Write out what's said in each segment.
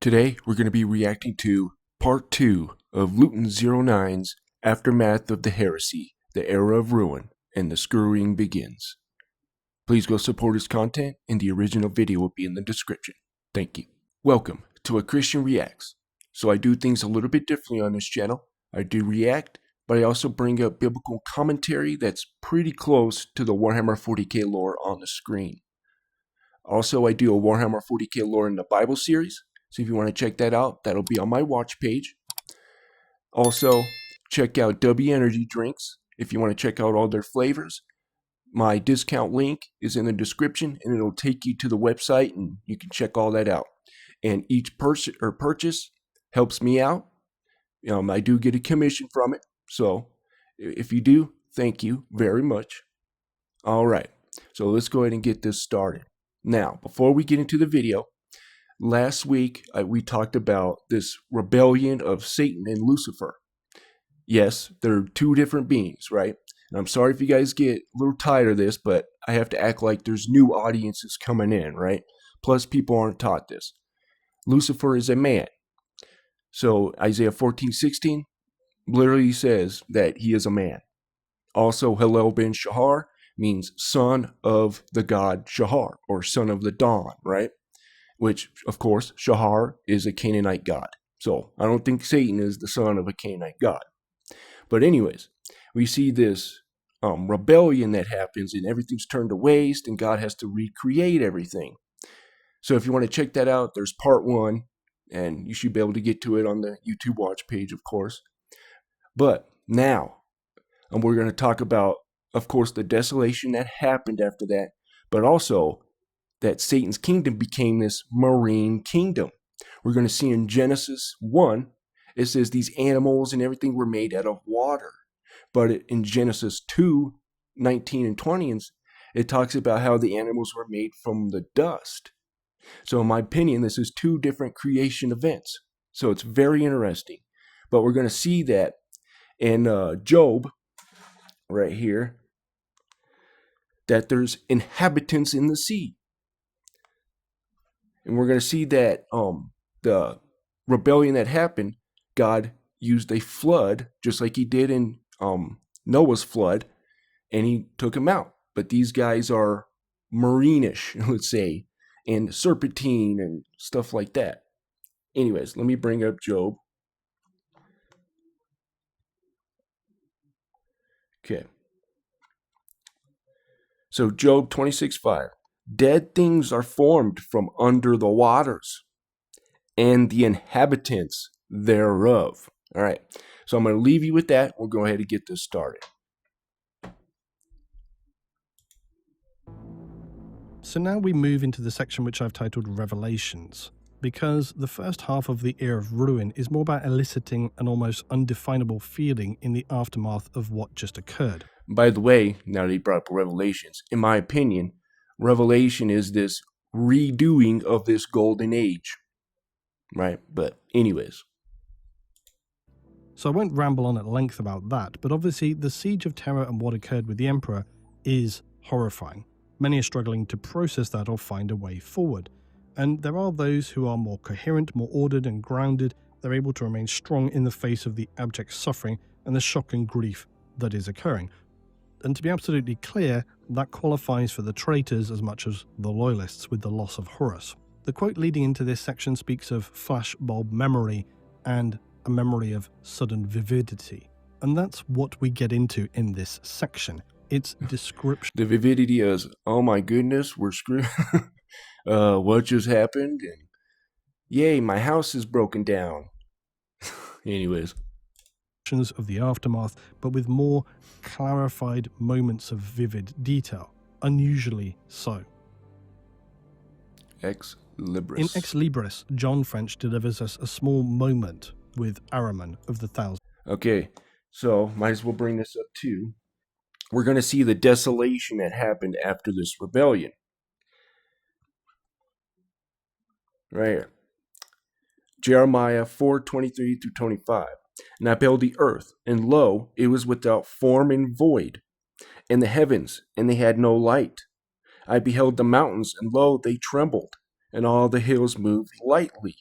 Today, we're going to be reacting to part 2 of Luetin09's Aftermath of the Heresy, the Era of Ruin, and the Scouring begins. Please go support his content, and the original video will be in the description. Thank you. Welcome to A Christian Reacts. So I do things a little bit differently on this channel. I do react, but I also bring up biblical commentary that's pretty close to the Warhammer 40k lore on the screen. Also, I do a Warhammer 40k lore in the Bible series. So if you want to check that out, that'll be on my watch page. Also, check out W Energy Drinks if you want to check out all their flavors. My discount link is in the description, and it'll take you to the website, and you can check all that out. And each purchase helps me out. I do get a commission from it. So if you do, thank you very much. All right, so let's go ahead and get this started. Now, before we get into the video, last week, we talked about this rebellion of Satan and Lucifer. Yes, they're two different beings, right? And I'm sorry if you guys get a little tired of this, but I have to act like there's new audiences coming in, right? Plus, people aren't taught this. Lucifer is a man. So Isaiah 14:16 literally says that he is a man. Also, Hillel ben Shahar means son of the god Shahar, or son of the dawn, right? Which, of course, Shahar is a Canaanite god. So I don't think Satan is the son of a Canaanite god. But anyways, we see this rebellion that happens, and everything's turned to waste, and God has to recreate everything. So if you want to check that out, there's part 1, and you should be able to get to it on the YouTube watch page, of course. But now, we're going to talk about, of course, the desolation that happened after that, but also that Satan's kingdom became this marine kingdom. We're going to see in Genesis 1, it says these animals and everything were made out of water. But in Genesis 2, 19 and 20, it talks about how the animals were made from the dust. So in my opinion, this is two different creation events. So it's very interesting. But we're going to see that in Job, right here, that there's inhabitants in the sea. And we're going to see that the rebellion that happened, God used a flood, just like he did in Noah's flood, and he took them out. But these guys are marine-ish, let's say, and serpentine and stuff like that. Anyways, let me bring up Job. Okay. So Job 26:5. Dead things are formed from under the waters, and the inhabitants thereof. All right, so I'm going to leave you with that. We'll go ahead and get this started. So now we move into the section which I've titled Revelations, because the first half of the Era of Ruin is more about eliciting an almost undefinable feeling in the aftermath of what just occurred. By the way, now that he brought up Revelations, in my opinion, Revelation is this redoing of this golden age, right? But anyways. So I won't ramble on at length about that, but obviously the Siege of Terror and what occurred with the Emperor is horrifying. Many are struggling to process that or find a way forward. And there are those who are more coherent, more ordered and grounded. They're able to remain strong in the face of the abject suffering and the shock and grief that is occurring. And to be absolutely clear, that qualifies for the traitors as much as the loyalists with the loss of Horus. The quote leading into this section speaks of flashbulb memory and a memory of sudden vividity. And that's what we get into in this section. Its description. The vividity is, oh my goodness, we're screwed. What just happened? And yay, my house is broken down. Anyways. Of the aftermath, but with more clarified moments of vivid detail, unusually so. Ex Libris. In Ex Libris, John French delivers us a small moment with Ahriman of the Thousand. Okay, so might as well bring this up too. We're going to see the desolation that happened after this rebellion. Right here. Jeremiah 4:23-25. And I beheld the earth, and lo, it was without form and void, and the heavens, and they had no light. I beheld the mountains, and lo, they trembled, and all the hills moved lightly.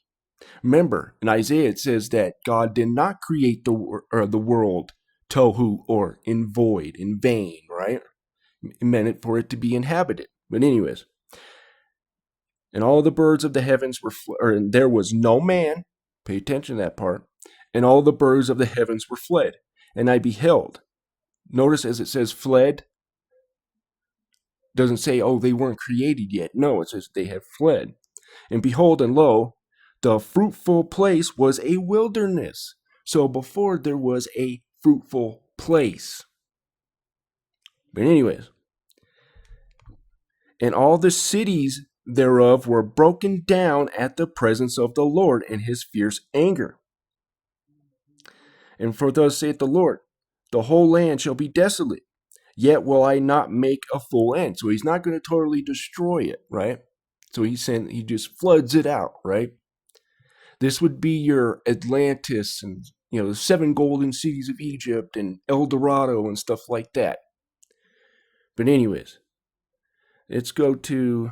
Remember, in Isaiah it says that God did not create the world tohu, or in void, in vain, right? It meant it for it to be inhabited. But anyways, and all the birds of the heavens were, and there was no man, pay attention to that part, and all the birds of the heavens were fled. And I beheld. Notice as it says fled, doesn't say, oh, they weren't created yet. No, it says they have fled. And behold, and lo, the fruitful place was a wilderness. So before there was a fruitful place. But anyways, and all the cities thereof were broken down at the presence of the Lord and his fierce anger. And for thus saith the Lord, the whole land shall be desolate, yet will I not make a full end. So he's not going to totally destroy it, right? So he just floods it out, right? This would be your Atlantis and, the 7 golden cities of Egypt and El Dorado and stuff like that. But anyways, let's go to,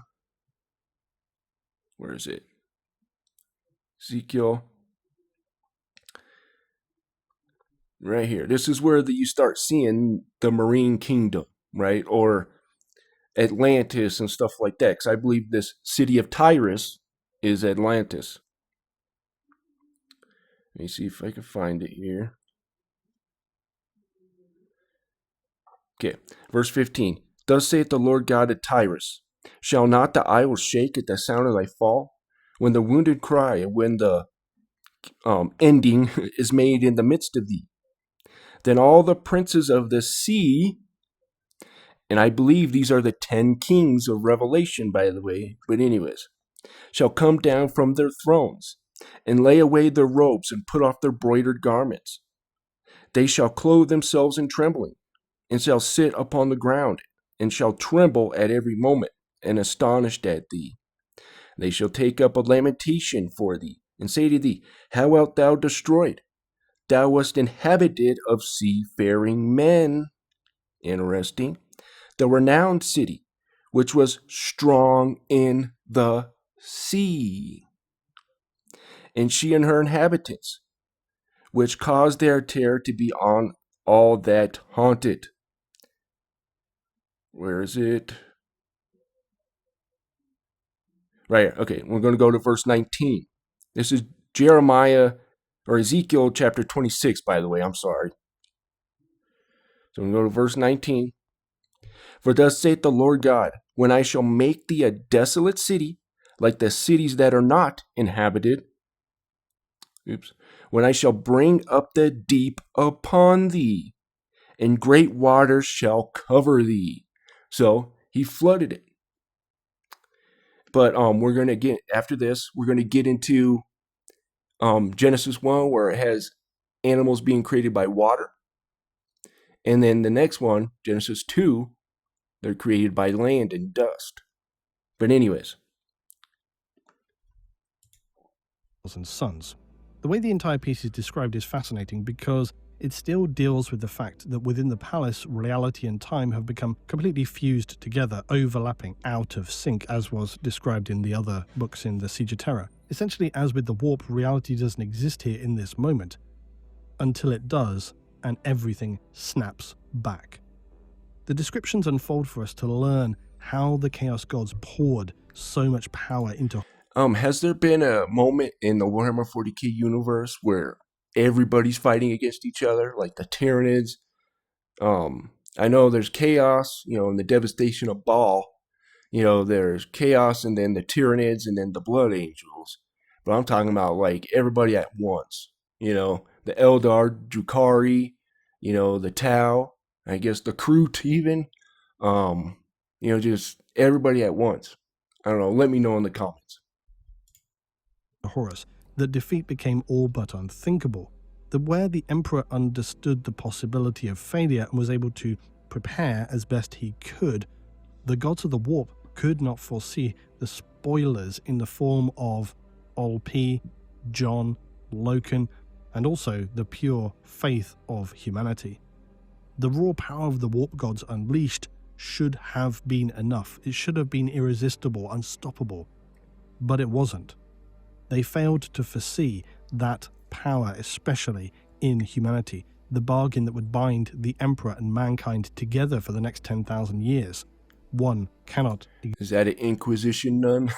where is it? Ezekiel. Right here. This is where you start seeing the Marine Kingdom, right? Or Atlantis and stuff like that. Because I believe this city of Tyrus is Atlantis. Let me see if I can find it here. Okay, verse 15. Thus saith the Lord God of Tyrus, shall not the isles shake at the sound of thy fall? When the wounded cry, and when the ending is made in the midst of thee, then all the princes of the sea, and I believe these are the 10 kings of Revelation, by the way, but anyways, shall come down from their thrones, and lay away their robes, and put off their broidered garments. They shall clothe themselves in trembling, and shall sit upon the ground, and shall tremble at every moment, and astonished at thee. They shall take up a lamentation for thee, and say to thee, how art thou destroyed? Thou wast inhabited of seafaring men. Interesting. The renowned city, which was strong in the sea. And she and her inhabitants, which caused their terror to be on all that haunted. Where is it? Right here. Okay, we're going to go to verse 19. This is Jeremiah, or Ezekiel chapter 26, by the way. I'm sorry. So we go to verse 19. For thus saith the Lord God, when I shall make thee a desolate city, like the cities that are not inhabited, when I shall bring up the deep upon thee, and great waters shall cover thee. So he flooded it. But we're going to get, after this, we're going to get into Genesis 1, where it has animals being created by water. And then the next one, Genesis 2, they're created by land and dust. But anyways. And sons. The way the entire piece is described is fascinating because it still deals with the fact that within the palace, reality and time have become completely fused together, overlapping, out of sync, as was described in the other books in the Siege of Terror. Essentially, as with the warp, reality doesn't exist here in this moment, until it does, and everything snaps back. The descriptions unfold for us to learn how the Chaos Gods poured so much power into... Has there been a moment in the Warhammer 40k universe where everybody's fighting against each other, like the Tyranids? I know there's chaos, and the devastation of Baal. There's chaos, and then the Tyranids, and then the Blood Angels. But I'm talking about like everybody at once. The Eldar, Drukhari, the Tau, I guess the Kroot even. Just everybody at once. I don't know. Let me know in the comments. Horus, that defeat became all but unthinkable, that where the Emperor understood the possibility of failure and was able to prepare as best he could, the gods of the warp could not foresee the spoilers in the form of Olp, John, Loken, and also the pure faith of humanity. The raw power of the warp gods unleashed should have been enough. It should have been irresistible, unstoppable. But it wasn't. They failed to foresee that power, especially in humanity, the bargain that would bind the Emperor and mankind together for the next 10,000 years. One cannot Is that an Inquisition nun?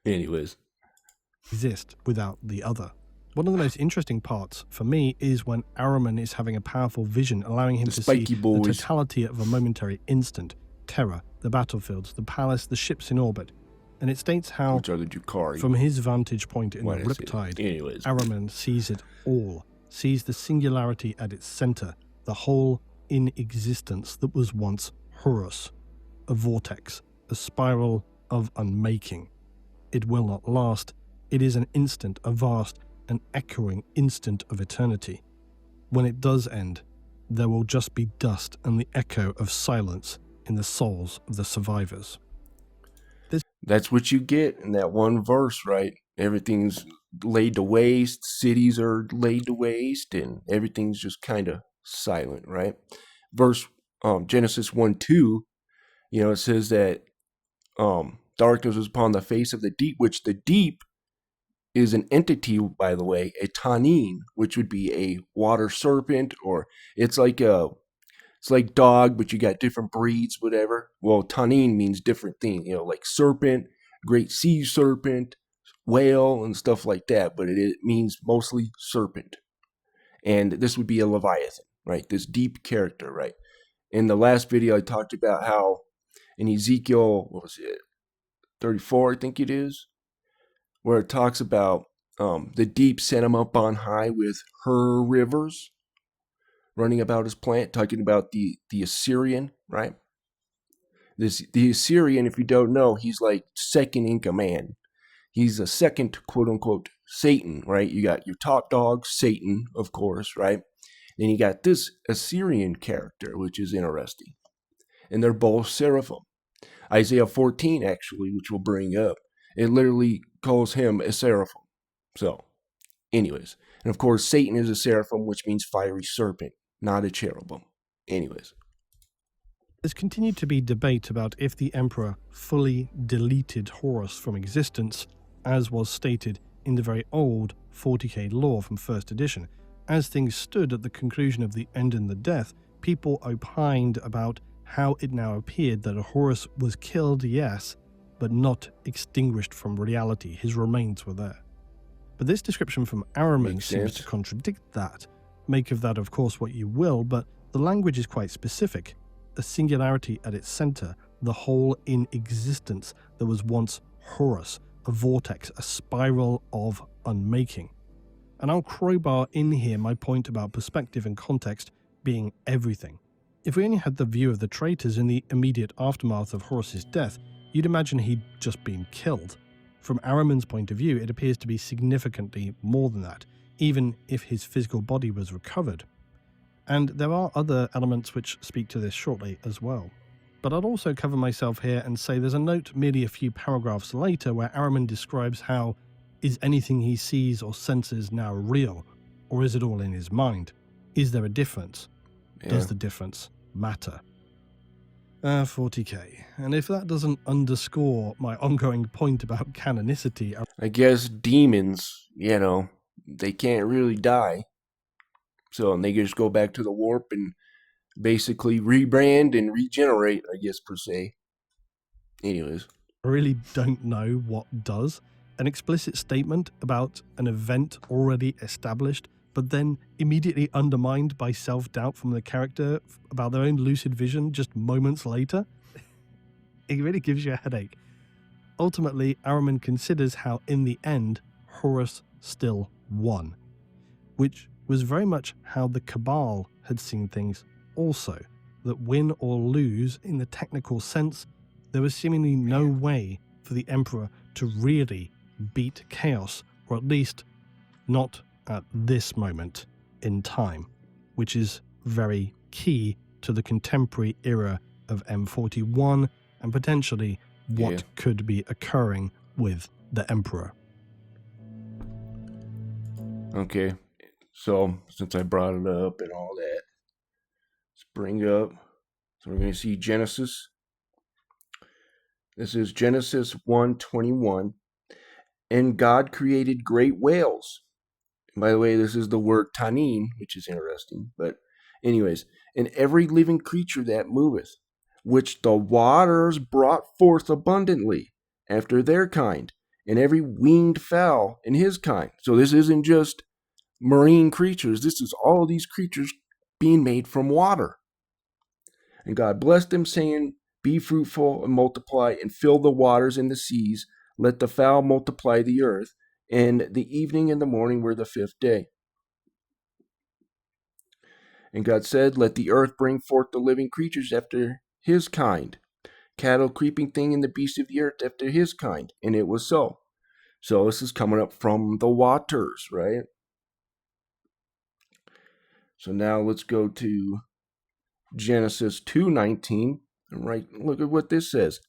Anyways. exist without the other. One of the most interesting parts for me is when Ahriman is having a powerful vision, allowing him to see the totality of a momentary instant. Terra, the battlefields, the palace, the ships in orbit. And it states how, which are the Drukhari, from his vantage point in the Riptide, Ahriman sees it all, sees the singularity at its center, the whole in existence that was once Horus, a vortex, a spiral of unmaking. It will not last. It is an instant, a vast, an echoing instant of eternity. When it does end, there will just be dust and the echo of silence in the souls of the survivors. That's what you get in that one verse, right? Everything's laid to waste, cities are laid to waste, and everything's just kind of silent, right? Verse Genesis 1:2, it says that darkness was upon the face of the deep, which the deep is an entity, by the way, a Tanin, which would be a water serpent, or it's like dog, but you got different breeds, whatever. Well, Tanin means different things, like serpent, great sea serpent, whale, and stuff like that, but it means mostly serpent. And this would be a Leviathan, right? This deep character, right? In the last video, I talked about how in Ezekiel, 34, I think it is, where it talks about the deep sent him up on high with her rivers running about his plant, talking about the Assyrian, right? The Assyrian, if you don't know, he's like second in command. He's a second, quote unquote, Satan, right? You got your top dog, Satan, of course, right? Then you got this Assyrian character, which is interesting. And they're both seraphim. Isaiah 14, actually, which we'll bring up, it literally calls him a seraphim. So, anyways. And of course, Satan is a seraphim, which means fiery serpent, not a cherubim. Anyways. There's continued to be debate about if the Emperor fully deleted Horus from existence, as was stated in the very old 40k lore from 1st edition. As things stood at the conclusion of the End and the Death, people opined about how it now appeared that Horus was killed, yes, but not extinguished from reality. His remains were there. But this description from Ahriman seems to contradict that. Make of that, of course, what you will, but the language is quite specific. A singularity at its center, the whole in existence that was once Horus, a vortex, a spiral of unmaking. And I'll crowbar in here my point about perspective and context being everything. If we only had the view of the traitors in the immediate aftermath of Horus's death, you'd imagine he'd just been killed. From Ahriman's point of view, it appears to be significantly more than that, even if his physical body was recovered. And there are other elements which speak to this shortly as well. But I'd also cover myself here and say there's a note merely a few paragraphs later where Ahriman describes how is anything he sees or senses now real, or is it all in his mind? Is there a difference? Yeah. Does the difference matter? 40k. And if that doesn't underscore my ongoing point about canonicity... I guess demons, they can't really die. So, and they just go back to the warp and basically rebrand and regenerate, I guess, per se. Anyways. I really don't know what does. An explicit statement about an event already established, but then immediately undermined by self-doubt from the character about their own lucid vision just moments later. It really gives you a headache. Ultimately, Ahriman considers how, in the end, Horus still won, which was very much how the Cabal had seen things also, that win or lose in the technical sense, there was seemingly no way for the Emperor to really beat chaos, or at least not at this moment in time, which is very key to the contemporary era of M41 and potentially what could be occurring with the Emperor. Okay. So, since I brought it up and all that, let's bring up, so we're going to see Genesis. This is Genesis 1:21, And God created great whales. And by the way, this is the word tanin, which is interesting. But anyways, and every living creature that moveth, which the waters brought forth abundantly after their kind, and every winged fowl in his kind. So this isn't just marine creatures. This is all these creatures being made from water. And God blessed them, saying, be fruitful and multiply, and fill the waters and the seas. Let the fowl multiply the earth. And the evening and the morning were the fifth day. And God said, let the earth bring forth the living creatures after his kind, cattle, creeping thing, and the beasts of the earth after his kind. And it was so. So this is coming up from the waters, right? So now let's go to Genesis 2:19. Right, look at what this says.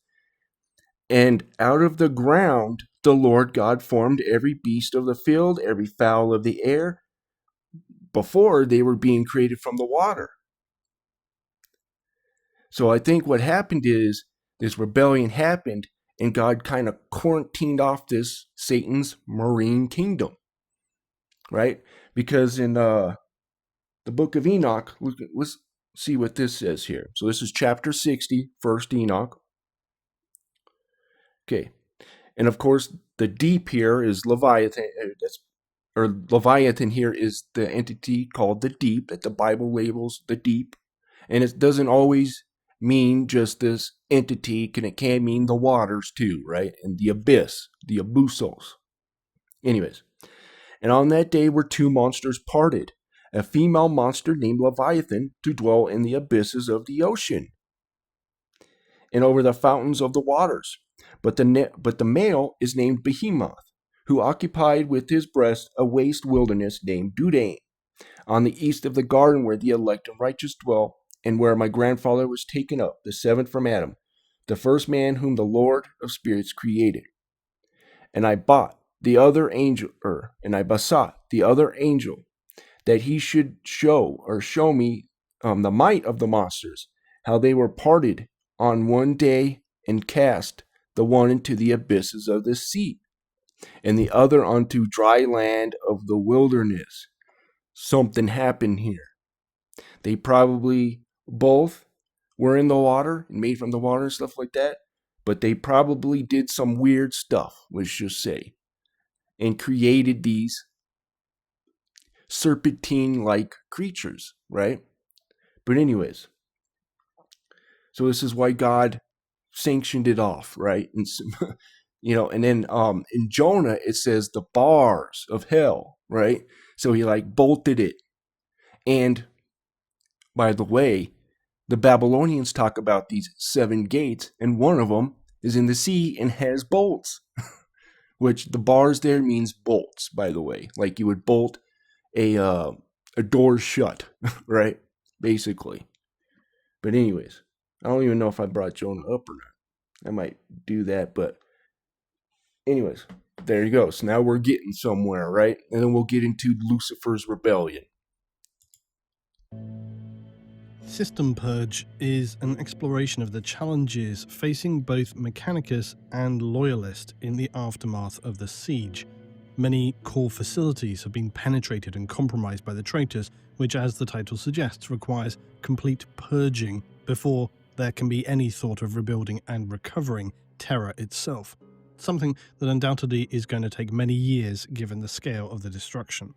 And out of the ground the Lord God formed every beast of the field, every fowl of the air, before they were being created from the water. So I think what happened is this rebellion happened, and God kind of quarantined off this Satan's marine kingdom, right? Because in the book of Enoch, let's see what this says here. So this is chapter 60, first Enoch. Okay. And of course, the deep here is Leviathan. Leviathan here is the entity called the deep that the Bible labels the deep. And it doesn't always mean just this entity. It can mean the waters too, right? And the abyss, the abyssos. Anyways, and on that day were two monsters parted, a female monster named Leviathan to dwell in the abysses of the ocean and over the fountains of the waters. But the male is named Behemoth, who occupied with his breast a waste wilderness named Dudaim, on the east of the garden where the elect and righteous dwell, and where my grandfather was taken up, the seventh from Adam, the first man whom the Lord of spirits created. And I besought the other angel, that he should show me the might of the monsters, how they were parted on one day, and cast the one into the abysses of the sea, and the other unto dry land of the wilderness. Something happened here. They probably both were in the water and made from the water and stuff like that, but they probably did some weird stuff, let's just say, and created these serpentine-like creatures, right? But anyways, so this is why God sanctioned it off, right? And and then in Jonah it says the bars of hell, right? So he like bolted it. And by the way, the Babylonians talk about these 7 gates, and one of them is in the sea and has bolts, which the bars there means bolts, by the way. Like you would bolt a door shut, right? Basically. But anyways, I don't even know if I brought Jonah up or not. I might do that, but anyways, there you go. So now we're getting somewhere, right? And then we'll get into Lucifer's rebellion. System Purge is an exploration of the challenges facing both Mechanicus and Loyalist in the aftermath of the siege. Many core facilities have been penetrated and compromised by the traitors, which, as the title suggests, requires complete purging before there can be any thought of rebuilding and recovering Terra itself. Something that undoubtedly is going to take many years given the scale of the destruction.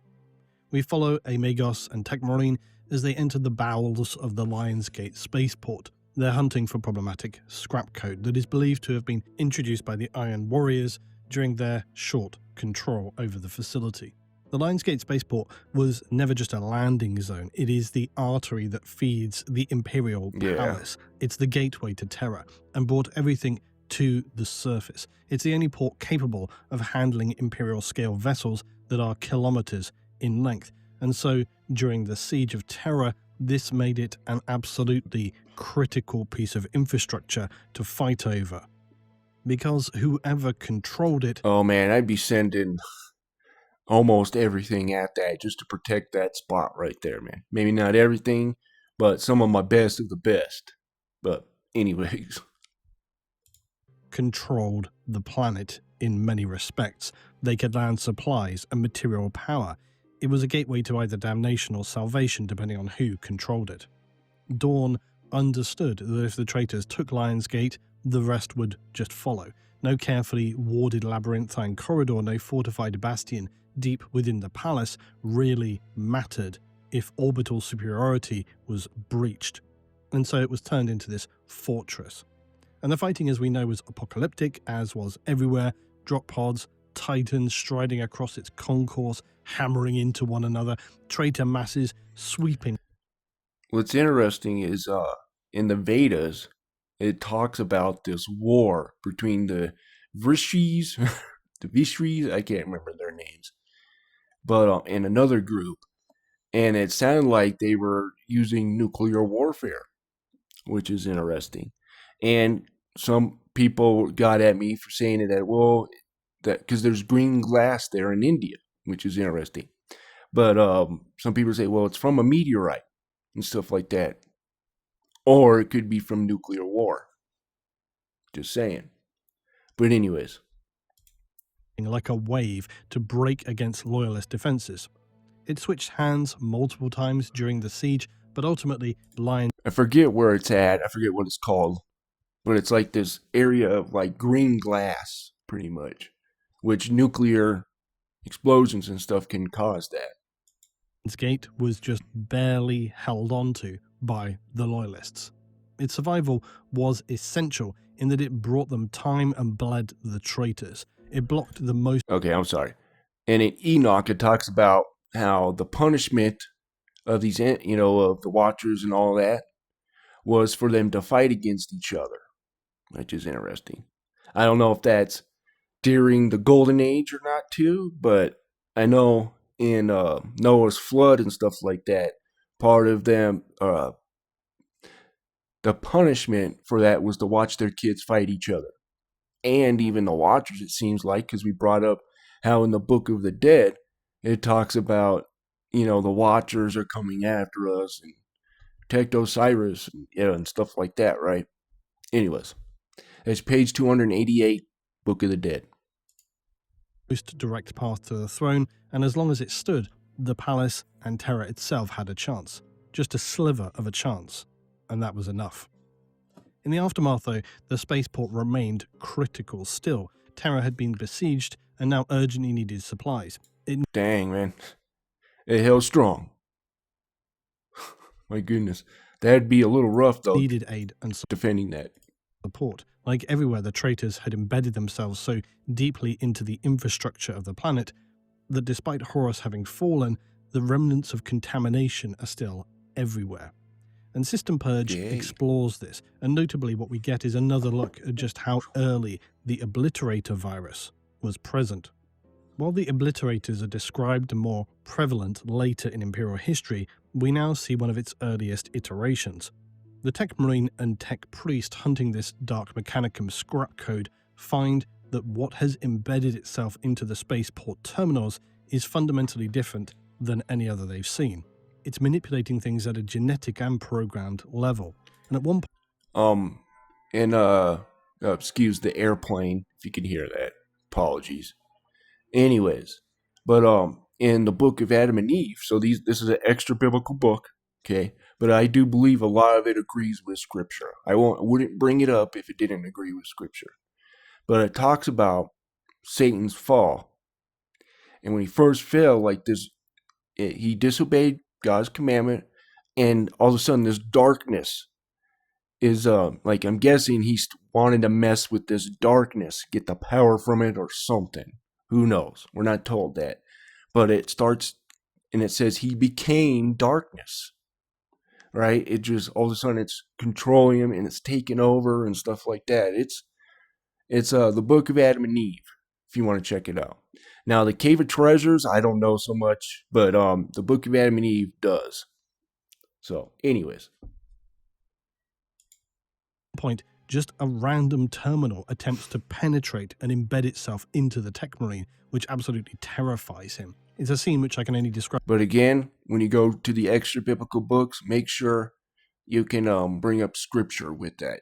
We follow Amagos and Techmarine as they enter the bowels of the Lionsgate spaceport. They're hunting for problematic scrap code that is believed to have been introduced by the Iron Warriors during their short control over the facility. The Lionsgate spaceport was never just a landing zone. It is the artery that feeds the Imperial Palace. It's the gateway to Terra and brought everything to the surface. It's the only port capable of handling Imperial-scale vessels that are kilometers in length. And so, during the Siege of Terra, this made it an absolutely critical piece of infrastructure to fight over. Because whoever controlled it... Oh man, I'd be sending almost everything at that just to protect that spot right there, man. Maybe not everything, but some of my best of the best. But anyways... controlled the planet in many respects. They could land supplies and material power. It was a gateway to either damnation or salvation, depending on who controlled it. Dawn understood that if the traitors took Lion's Gate, the rest would just follow. No carefully warded labyrinthine corridor, no fortified bastion deep within the palace really mattered if orbital superiority was breached. And so it was turned into this fortress. And the fighting, as we know, was apocalyptic, as was everywhere. Drop pods, titans striding across its concourse, hammering into one another, traitor masses sweeping. What's interesting is in the Vedas, it talks about this war between the Vrishis, the Vishris, I can't remember their names, but and another group. And it sounded like they were using nuclear warfare, which is interesting. And some people got at me for saying that, well, that because there's green glass there in India, which is interesting. But some people say, well, it's from a meteorite and stuff like that. Or it could be from nuclear war. Just saying. But anyways. Like a wave to break against loyalist defenses. It switched hands multiple times during the siege, but ultimately Lion... I forget where it's at. I forget what it's called. But it's like this area of like green glass, pretty much. Which nuclear explosions and stuff can cause that. Lion's Gate was just barely held onto by the loyalists. Its survival was essential in that it brought them time and bled the traitors. It blocked the most... Okay, I'm sorry. And in Enoch, it talks about how the punishment of these, of the Watchers and all that was for them to fight against each other, which is interesting. I don't know if that's during the Golden Age or not too, but I know in Noah's flood and stuff like that, part of them, the punishment for that was to watch their kids fight each other. And even the Watchers, it seems like, because we brought up how in the Book of the Dead, it talks about, the Watchers are coming after us and protect Osiris and stuff like that, right? Anyways, that's page 288, Book of the Dead. Most direct path to the throne, and as long as it stood, the palace and Terra itself had a chance. Just a sliver of a chance, and that was enough. In the aftermath, though, the spaceport remained critical still. Terra had been besieged and now urgently needed supplies. Dang, man. It held strong. My goodness. That'd be a little rough, though, needed aid and defending that. Support. Like everywhere, the traitors had embedded themselves so deeply into the infrastructure of the planet that despite Horus having fallen, the remnants of contamination are still everywhere. And System Purge explores this, and notably what we get is another look at just how early the Obliterator virus was present. While the Obliterators are described and more prevalent later in Imperial history, we now see one of its earliest iterations. The Tech Marine and Tech Priest hunting this Dark Mechanicum scrap code find that what has embedded itself into the spaceport terminals is fundamentally different than any other they've seen. It's manipulating things at a genetic and programmed level. And at one point... excuse the airplane, if you can hear that. Apologies. Anyways, but in the Book of Adam and Eve, so this is an extra biblical book, okay? But I do believe a lot of it agrees with Scripture. I wouldn't bring it up if it didn't agree with Scripture. But it talks about Satan's fall. And when he first fell, like this, he disobeyed God's commandment, and all of a sudden this darkness is, like, I'm guessing he's wanted to mess with this darkness, get the power from it or something. Who knows? We're not told that. But it starts, and it says he became darkness. Right? It just, all of a sudden, it's controlling him, and it's taking over and stuff like that. It's the Book of Adam and Eve, if you want to check it out. Now, the Cave of Treasures, I don't know so much, but the Book of Adam and Eve does. So, anyways. Point, just a random terminal attempts to penetrate and embed itself into the Tech Marine, which absolutely terrifies him. It's a scene which I can only describe. But again, when you go to the extra biblical books, make sure you can bring up Scripture with that.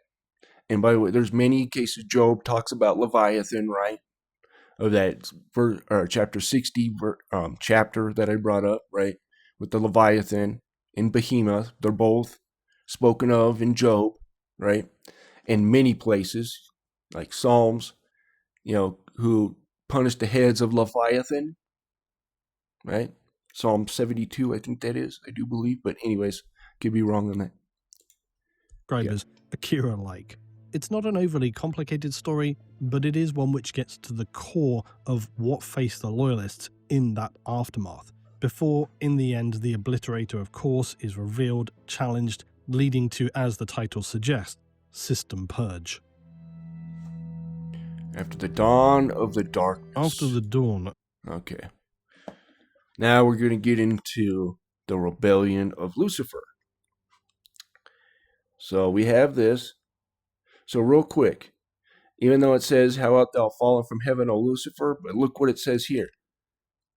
And by the way, there's many cases. Job talks about Leviathan, right? of that chapter 60 chapter that I brought up, right? With the Leviathan and Behemoth. They're both spoken of in Job, right? In many places, like Psalms, who punished the heads of Leviathan, right? Psalm 72, I think that is. I do believe. But anyways, could be wrong on that. Described as Akira-like. It's not an overly complicated story, but it is one which gets to the core of what faced the Loyalists in that aftermath, before, in the end, the Obliterator, of course, is revealed, challenged, leading to, as the title suggests, System Purge. After the dawn of the darkness. After the dawn. Okay. Now we're going to get into the rebellion of Lucifer. So we have this. So real quick, even though it says, "How art thou fallen from heaven, O Lucifer?" But look what it says here.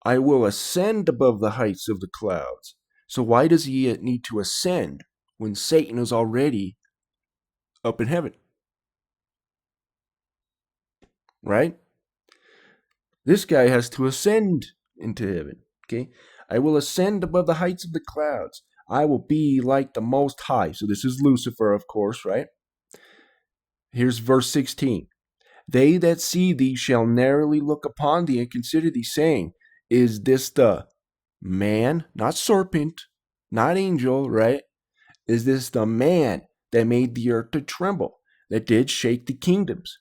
"I will ascend above the heights of the clouds." So why does he need to ascend when Satan is already up in heaven? Right? This guy has to ascend into heaven. Okay? "I will ascend above the heights of the clouds. I will be like the Most High." So this is Lucifer, of course, right? Here's verse 16. "They that see thee shall narrowly look upon thee and consider thee, saying, Is this the man," not serpent, not angel, right? "Is this the man that made the earth to tremble, that did shake the kingdoms,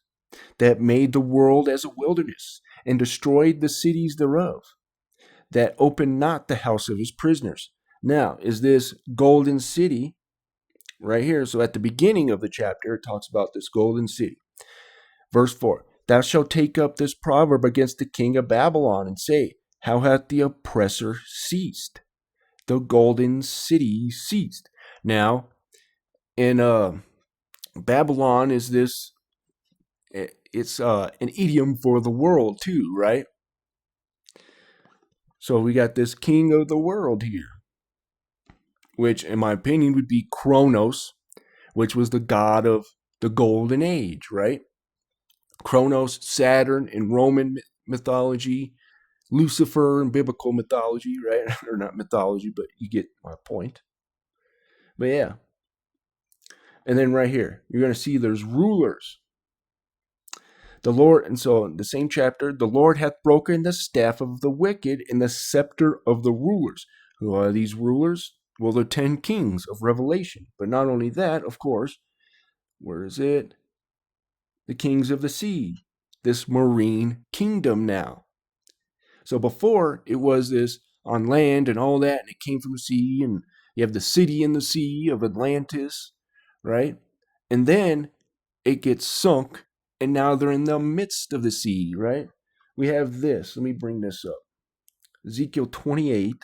that made the world as a wilderness, and destroyed the cities thereof, that opened not the house of his prisoners?" Now, is this golden city right here? So at the beginning of the chapter, it talks about this golden city. Verse 4, "Thou shalt take up this proverb against the king of Babylon, and say, How hath the oppressor ceased? The golden city ceased." Now, in Babylon is this, it's an idiom for the world too, right? So we got this king of the world here, which in my opinion would be Kronos, which was the god of the golden age, right? Kronos, Saturn in Roman mythology, Lucifer in biblical mythology, right? Or not mythology, but you get my point. But yeah. And then right here, you're going to see there's rulers. The Lord, and so in the same chapter, "The Lord hath broken the staff of the wicked and the scepter of the rulers." Who are these rulers? Well, the 10 kings of Revelation. But not only that, of course, where is it? The kings of the sea, this marine kingdom now. So before, it was this on land and all that, and it came from the sea, and you have the city in the sea of Atlantis, right? And then it gets sunk, and now they're in the midst of the sea, right? We have this. Let me bring this up. Ezekiel 28.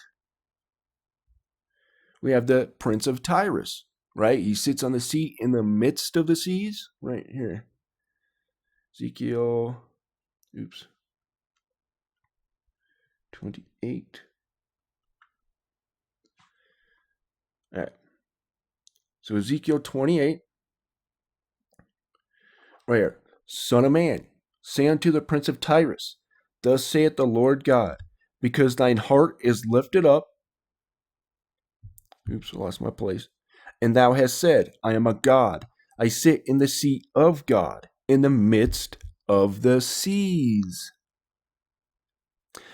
We have the Prince of Tyrus, right? He sits on the seat in the midst of the seas, right here. Ezekiel, 28. All right. So Ezekiel 28, right here. "Son of man, say unto the Prince of Tyrus, Thus saith the Lord God, because thine heart is lifted up," I lost my place, "and thou hast said, I am a God, I sit in the seat of God, in the midst of the seas.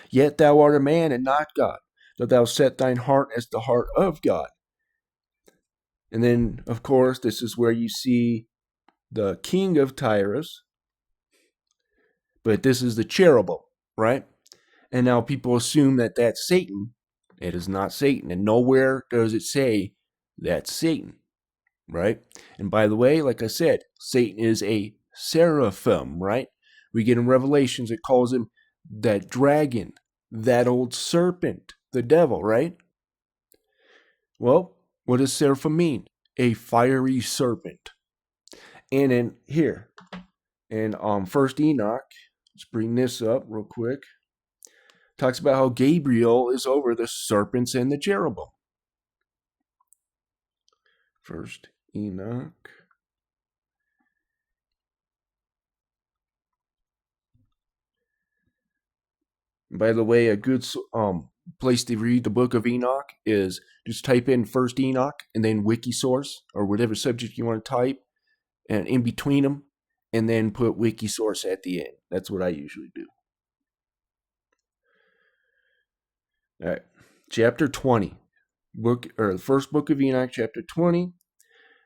Yet thou art a man and not God, though thou set thine heart as the heart of God." And then, of course, this is where you see the king of Tyrus, but this is the cherubim, right? And now people assume that that's Satan. It is not Satan, and nowhere does it say that's Satan, right? And by the way, like I said, Satan is a seraphim, right? We get in Revelations, it calls him that dragon, that old serpent, the devil, right? Well, what does seraphim mean? A fiery serpent. And in here, in First Enoch, let's bring this up real quick. Talks about how Gabriel is over the serpents and the cherubim. First Enoch. By the way, a good place to read the Book of Enoch is just type in First Enoch and then Wikisource or whatever subject you want to type, and in between them, and then put Wikisource at the end. That's what I usually do. All right, chapter 20, the first book of Enoch, chapter 20.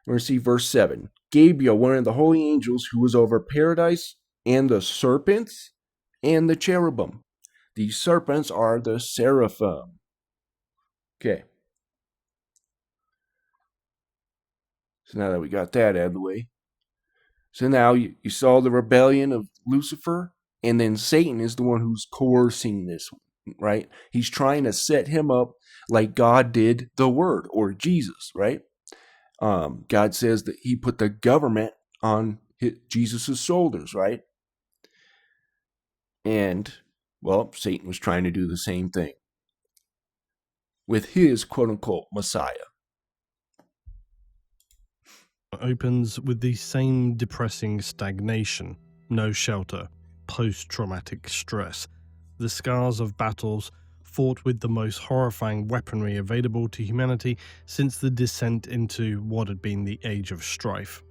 We're going to see verse 7. Gabriel, one of the holy angels who was over paradise, and the serpents and the cherubim. These serpents are the seraphim. Okay. So now that we got that out of the way. So now you saw the rebellion of Lucifer, and then Satan is the one who's coercing this, right? He's trying to set him up like God did the Word, or Jesus, right? God says that he put the government on Jesus' shoulders, right? And, well, Satan was trying to do the same thing with his quote-unquote Messiah. Opens with the same depressing stagnation, no shelter, post-traumatic stress, the scars of battles fought with the most horrifying weaponry available to humanity since the descent into what had been the Age of Strife.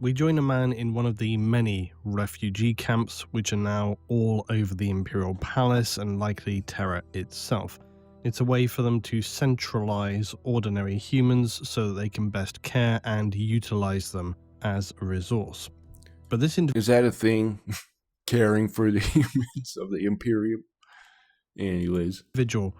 We join a man in one of the many refugee camps which are now all over the Imperial Palace and likely Terra itself. It's a way for them to centralize ordinary humans so that they can best care and utilize them as a resource. But this Is that a thing? Caring for the humans of the Imperium? Anyways. Individual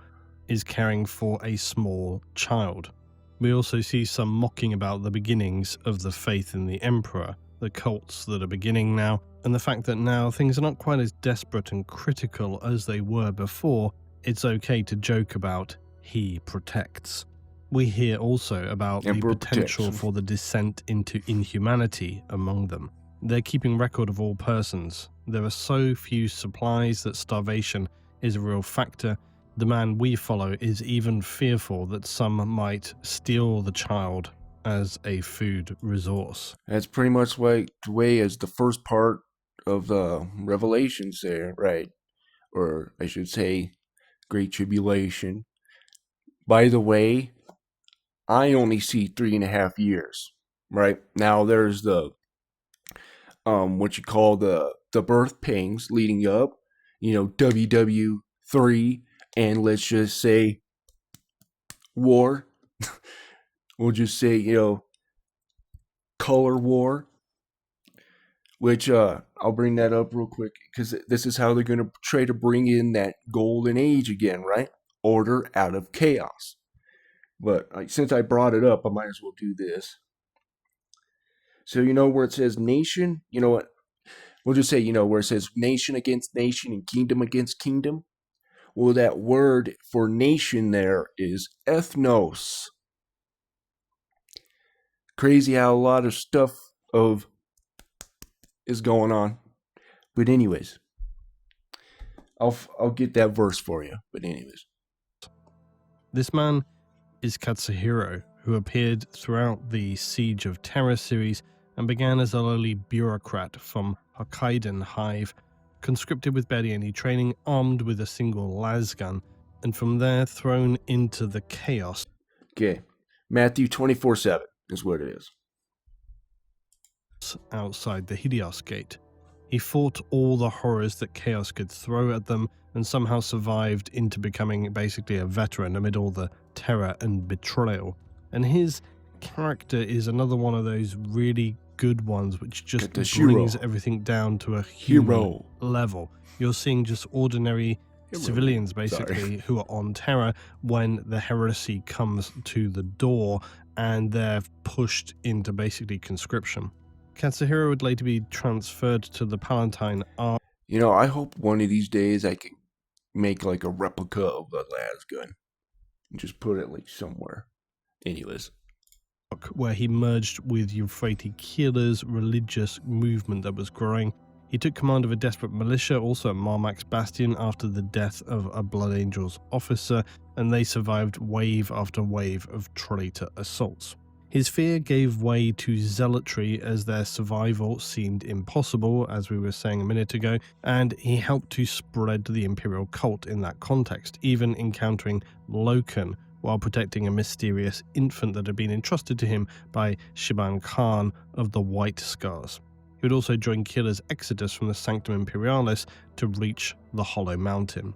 is caring for a small child. We also see some mocking about the beginnings of the faith in the Emperor, the cults that are beginning now, and the fact that now things are not quite as desperate and critical as they were before. It's okay to joke about he protects. We hear also about Emperor the potential protects. for the descent into inhumanity among them. They're keeping record of all persons. There are so few supplies that starvation is a real factor. The man we follow is even fearful that some might steal the child as a food resource. That's pretty much like the way as the first part of the Revelations there, right? Or I should say, Great Tribulation. By the way, I only see 3.5 years, right? Now there's the what you call the birth pangs leading up, WW3, and let's just say war. We'll just say, color war, which I'll bring that up real quick because this is how they're going to try to bring in that golden age again, right? Order out of chaos. But since I brought it up, I might as well do this. So where it says nation, you know what? We'll just say, where it says nation against nation and kingdom against kingdom. Well, that word for nation there is ethnos. Crazy how a lot of stuff is going on. But anyways, I'll get that verse for you. But anyways. This man is Katsuhiro, who appeared throughout the Siege of Terror series and began as a lowly bureaucrat from Hokkaido Hive, conscripted with barely any training, armed with a single lasgun, and from there thrown into the chaos. Okay, Matthew 24:7 is what it is. Outside the Hideos Gate. He fought all the horrors that chaos could throw at them and somehow survived into becoming basically a veteran amid all the terror and betrayal. And his character is another one of those really good ones which just brings everything down to a human level. You're seeing just ordinary civilians basically who are on terror when the heresy comes to the door and they're pushed into basically conscription. Katsuhiro would later be transferred to the Palatine Arc. I hope one of these days I can make like a replica of the lasgun and just put it like somewhere. Anyways. Where he merged with Euphrates Killer's religious movement that was growing. He took command of a desperate militia also at Marmax's Bastion after the death of a Blood Angels officer, and they survived wave after wave of traitor assaults. His fear gave way to zealotry as their survival seemed impossible, as we were saying a minute ago, and he helped to spread the Imperial cult in that context, even encountering Luetin while protecting a mysterious infant that had been entrusted to him by Shiban Khan of the White Scars. He would also join Kila's exodus from the Sanctum Imperialis to reach the Hollow Mountain.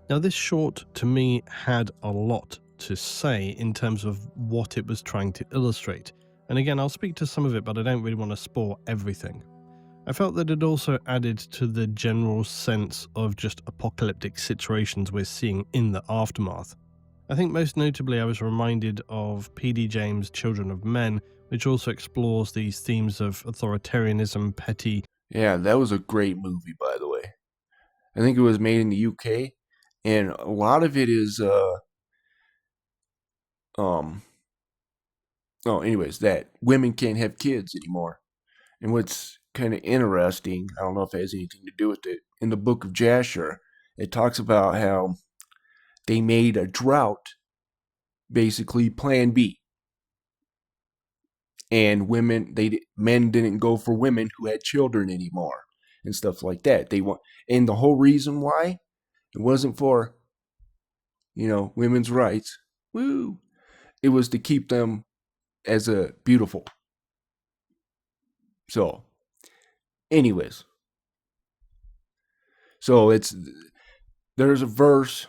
Now, this short, to me, had a lot to say in terms of what it was trying to illustrate. And again, I'll speak to some of it, but I don't really want to spoil everything. I felt that it also added to the general sense of just apocalyptic situations we're seeing in the aftermath. I think most notably I was reminded of P.D. James' Children of Men, which also explores these themes of authoritarianism, petty... Yeah, that was a great movie, by the way. I think it was made in the UK, and a lot of it is, anyways, that women can't have kids anymore. And what's kind of interesting, I don't know if it has anything to do with it, in the book of Jasher, it talks about how they made a drought, basically plan B. And men didn't go for women who had children anymore and stuff like that. And the whole reason why, it wasn't for, women's rights. Woo! It was to keep them as a beautiful. So, anyways. So there's a verse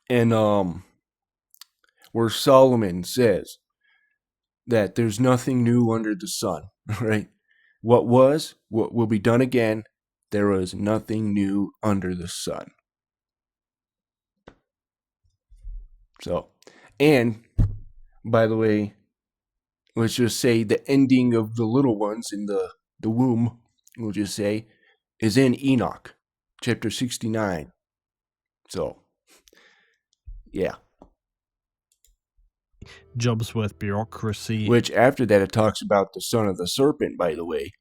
and where Solomon says that there's nothing new under the sun, right? What will be done again. There was nothing new under the sun. So, and by the way, let's just say the ending of the little ones in the womb, we'll just say, is in Enoch, chapter 69. So, yeah. Jobs with bureaucracy. Which after that it talks about the son of the serpent, by the way,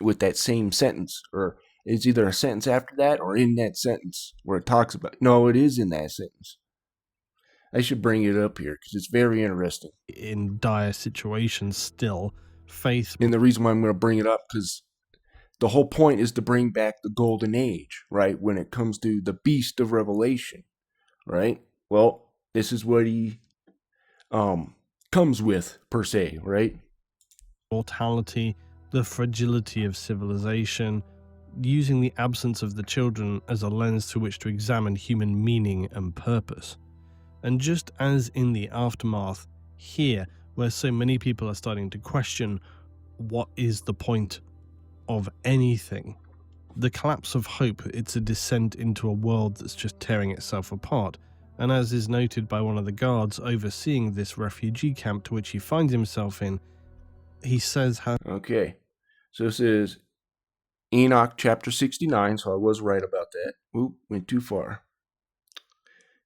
with that same sentence. Or it's either a sentence after that or in that sentence where it talks about... No, it is in that sentence. I should bring it up here because it's very interesting. In dire situations still, faith... And the reason why I'm going to bring it up, because the whole point is to bring back the golden age, right? When it comes to the beast of Revelation, right? Well, this is what he comes with, per se, right? Mortality, the fragility of civilization, using the absence of the children as a lens through which to examine human meaning and purpose. And just as in the aftermath here, where so many people are starting to question what is the point of anything, the collapse of hope, it's a descent into a world that's just tearing itself apart. And as is noted by one of the guards overseeing this refugee camp to which he finds himself in, he says how... Okay, so this is Enoch chapter 69, so I was right about that. Oop, went too far.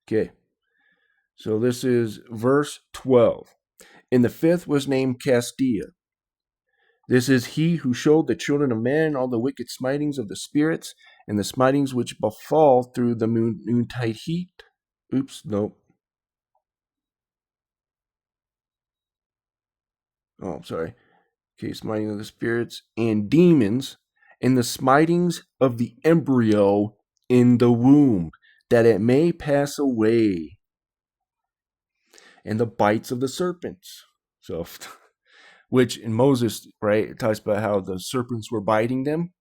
Okay, so this is verse 12. And the fifth was named Castia. This is he who showed the children of men all the wicked smitings of the spirits, and the smitings which befall through the noontide heat. Oops, nope. Oh, I'm sorry. Okay, smiting of the spirits and demons, and the smitings of the embryo in the womb, that it may pass away, and the bites of the serpents. So, which in Moses, right, it talks about how the serpents were biting them,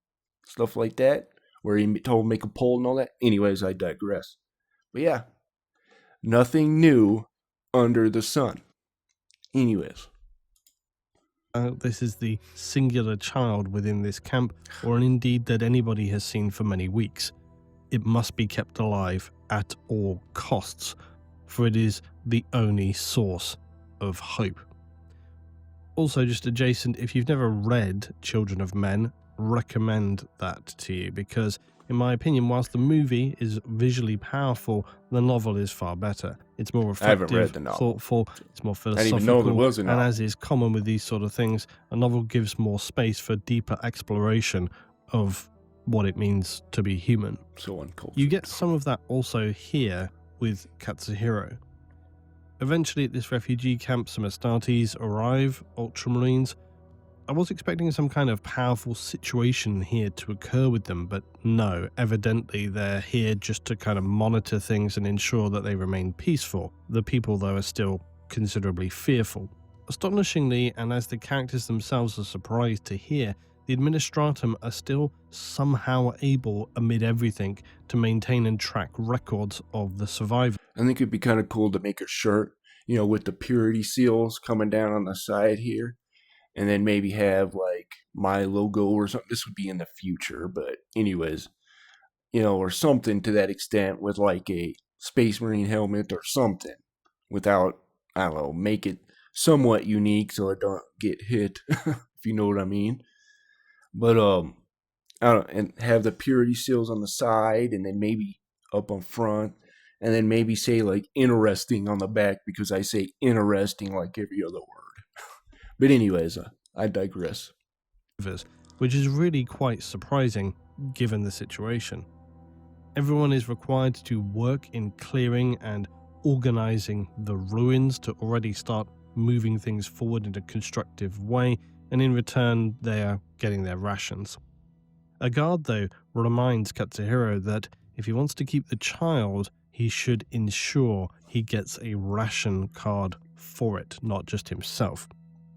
stuff like that, where he told them make a pole and all that. Anyways, I digress. But yeah, nothing new under the sun. Anyways. This is the singular child within this camp, or an indeed that anybody has seen for many weeks. It must be kept alive at all costs, for it is the only source of hope. Also, just adjacent, if you've never read Children of Men, recommend that to you, because in my opinion, whilst the movie is visually powerful, the novel is far better. It's more reflective, thoughtful, it's more philosophical, I didn't even know there was a novel. And as is common with these sort of things, a novel gives more space for deeper exploration of what it means to be human. So uncultured. You get some of that also here with Katsuhiro. Eventually, at this refugee camp, some Astartes arrive, Ultramarines. I was expecting some kind of powerful situation here to occur with them, but no, evidently they're here just to kind of monitor things and ensure that they remain peaceful. The people, though, are still considerably fearful. Astonishingly, and as the characters themselves are surprised to hear, the Administratum are still somehow able, amid everything, to maintain and track records of the survivors. I think it'd be kind of cool to make a shirt, with the purity seals coming down on the side here, and then maybe have like my logo or something. This would be in the future, but anyways, or something to that extent with like a Space Marine helmet or something without, I don't know, make it somewhat unique so I don't get hit, if you know what I mean. But I don't, and have the purity seals on the side, and then maybe up on front, and then maybe say like interesting on the back because I say interesting like every other word. But anyways, I digress. Which is really quite surprising given the situation. Everyone is required to work in clearing and organizing the ruins to already start moving things forward in a constructive way, and in return, they are getting their rations. A guard, though, reminds Katsuhiro that if he wants to keep the child, he should ensure he gets a ration card for it, not just himself.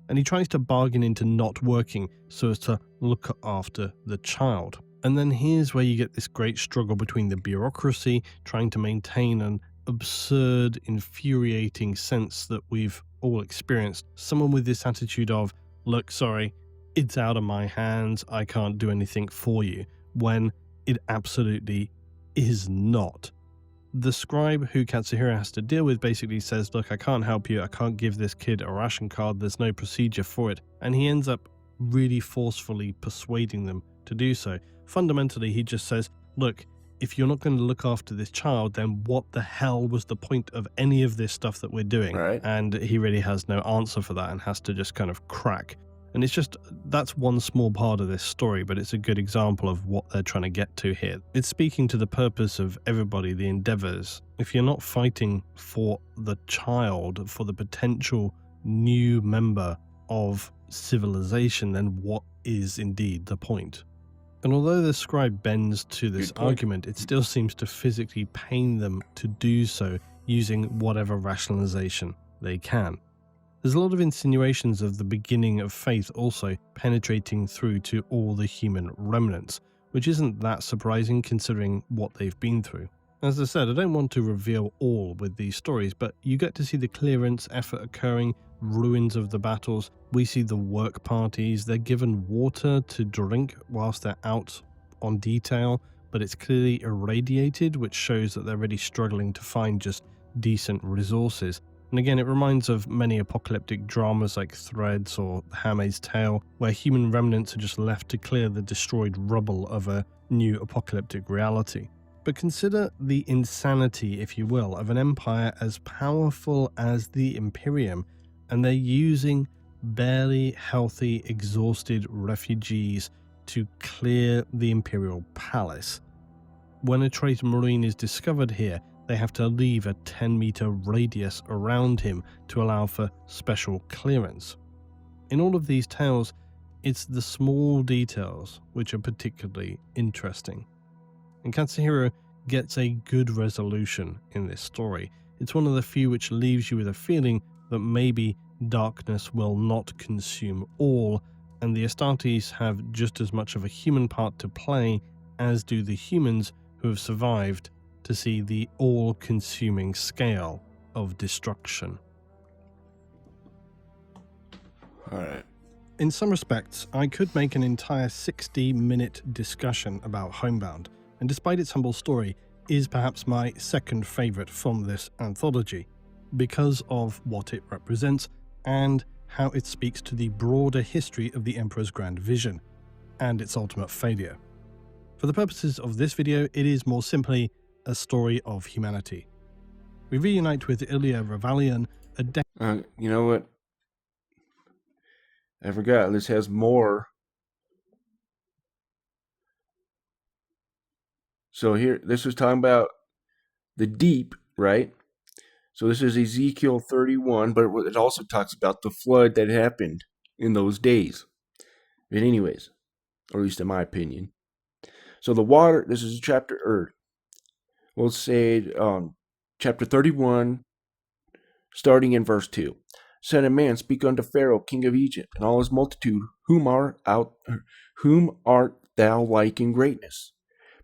And he tries to bargain into not working so as to look after the child. And then here's where you get this great struggle between the bureaucracy trying to maintain an absurd, infuriating sense that we've all experienced. Someone with this attitude of, look, sorry, it's out of my hands, I can't do anything for you, when it absolutely is not. The scribe who Katsuhiro has to deal with basically says, look, I can't help you, I can't give this kid a ration card, there's no procedure for it, and he ends up really forcefully persuading them to do so. Fundamentally, he just says, look, if you're not going to look after this child, then what the hell was the point of any of this stuff that we're doing? Right. And he really has no answer for that and has to just kind of crack. And it's just, that's one small part of this story, but it's a good example of what they're trying to get to here. It's speaking to the purpose of everybody, the endeavors. If you're not fighting for the child, for the potential new member of civilization, then what is indeed the point? And although the scribe bends to this argument, it still seems to physically pain them to do so using whatever rationalization they can. There's a lot of insinuations of the beginning of faith also penetrating through to all the human remnants, which isn't that surprising considering what they've been through. As I said, I don't want to reveal all with these stories, but you get to see the clearance effort occurring, ruins of the battles, we see the work parties, they're given water to drink whilst they're out on detail, but it's clearly irradiated, which shows that they're really struggling to find just decent resources. And again, it reminds of many apocalyptic dramas like Threads or The Handmaid's Tale, where human remnants are just left to clear the destroyed rubble of a new apocalyptic reality. But consider the insanity, if you will, of an empire as powerful as the Imperium, and they're using barely healthy, exhausted refugees to clear the Imperial Palace. When a traitor Marine is discovered here, they have to leave a 10-meter radius around him to allow for special clearance. In all of these tales, it's the small details which are particularly interesting. And Katsuhiro gets a good resolution in this story. It's one of the few which leaves you with a feeling that maybe darkness will not consume all, and the Astartes have just as much of a human part to play as do the humans who have survived to see the all-consuming scale of destruction. Alright. In some respects, I could make an entire 60-minute discussion about Homebound, and despite its humble story, is perhaps my second favourite from this anthology, because of what it represents and how it speaks to the broader history of the Emperor's grand vision, and its ultimate failure. For the purposes of this video, it is more simply a story of humanity. We reunite with Ilya Ravalian, a You know what? I forgot, this has more. So here, this was talking about the deep, right? So this is Ezekiel 31, but it also talks about the flood that happened in those days. But anyways, or at least in my opinion. So the water, this is chapter, we'll say chapter 31, starting in verse 2. Son of man, speak unto Pharaoh, king of Egypt, and all his multitude, whom art thou like in greatness?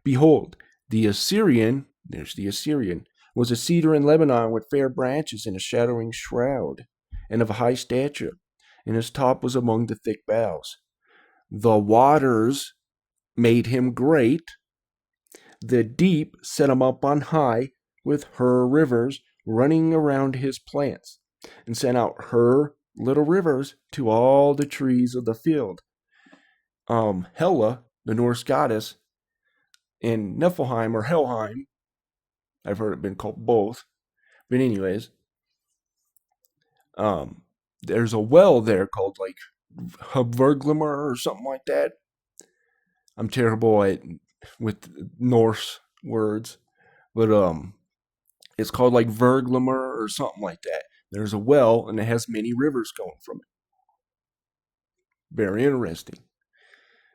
Behold, the Assyrian, there's the Assyrian, was a cedar in Lebanon with fair branches and a shadowing shroud, and of a high stature, and his top was among the thick boughs. The waters made him great, the deep set him up on high, with her rivers running around his plants, and sent out her little rivers to all the trees of the field. Hela, the Norse goddess, in Niflheim or Helheim, I've heard it been called both, but anyways, there's a well there called like Hubverglimer or something like that. I'm terrible with Norse words, but it's called like Verglimer or something like that. There's a well and it has many rivers going from it. Very interesting.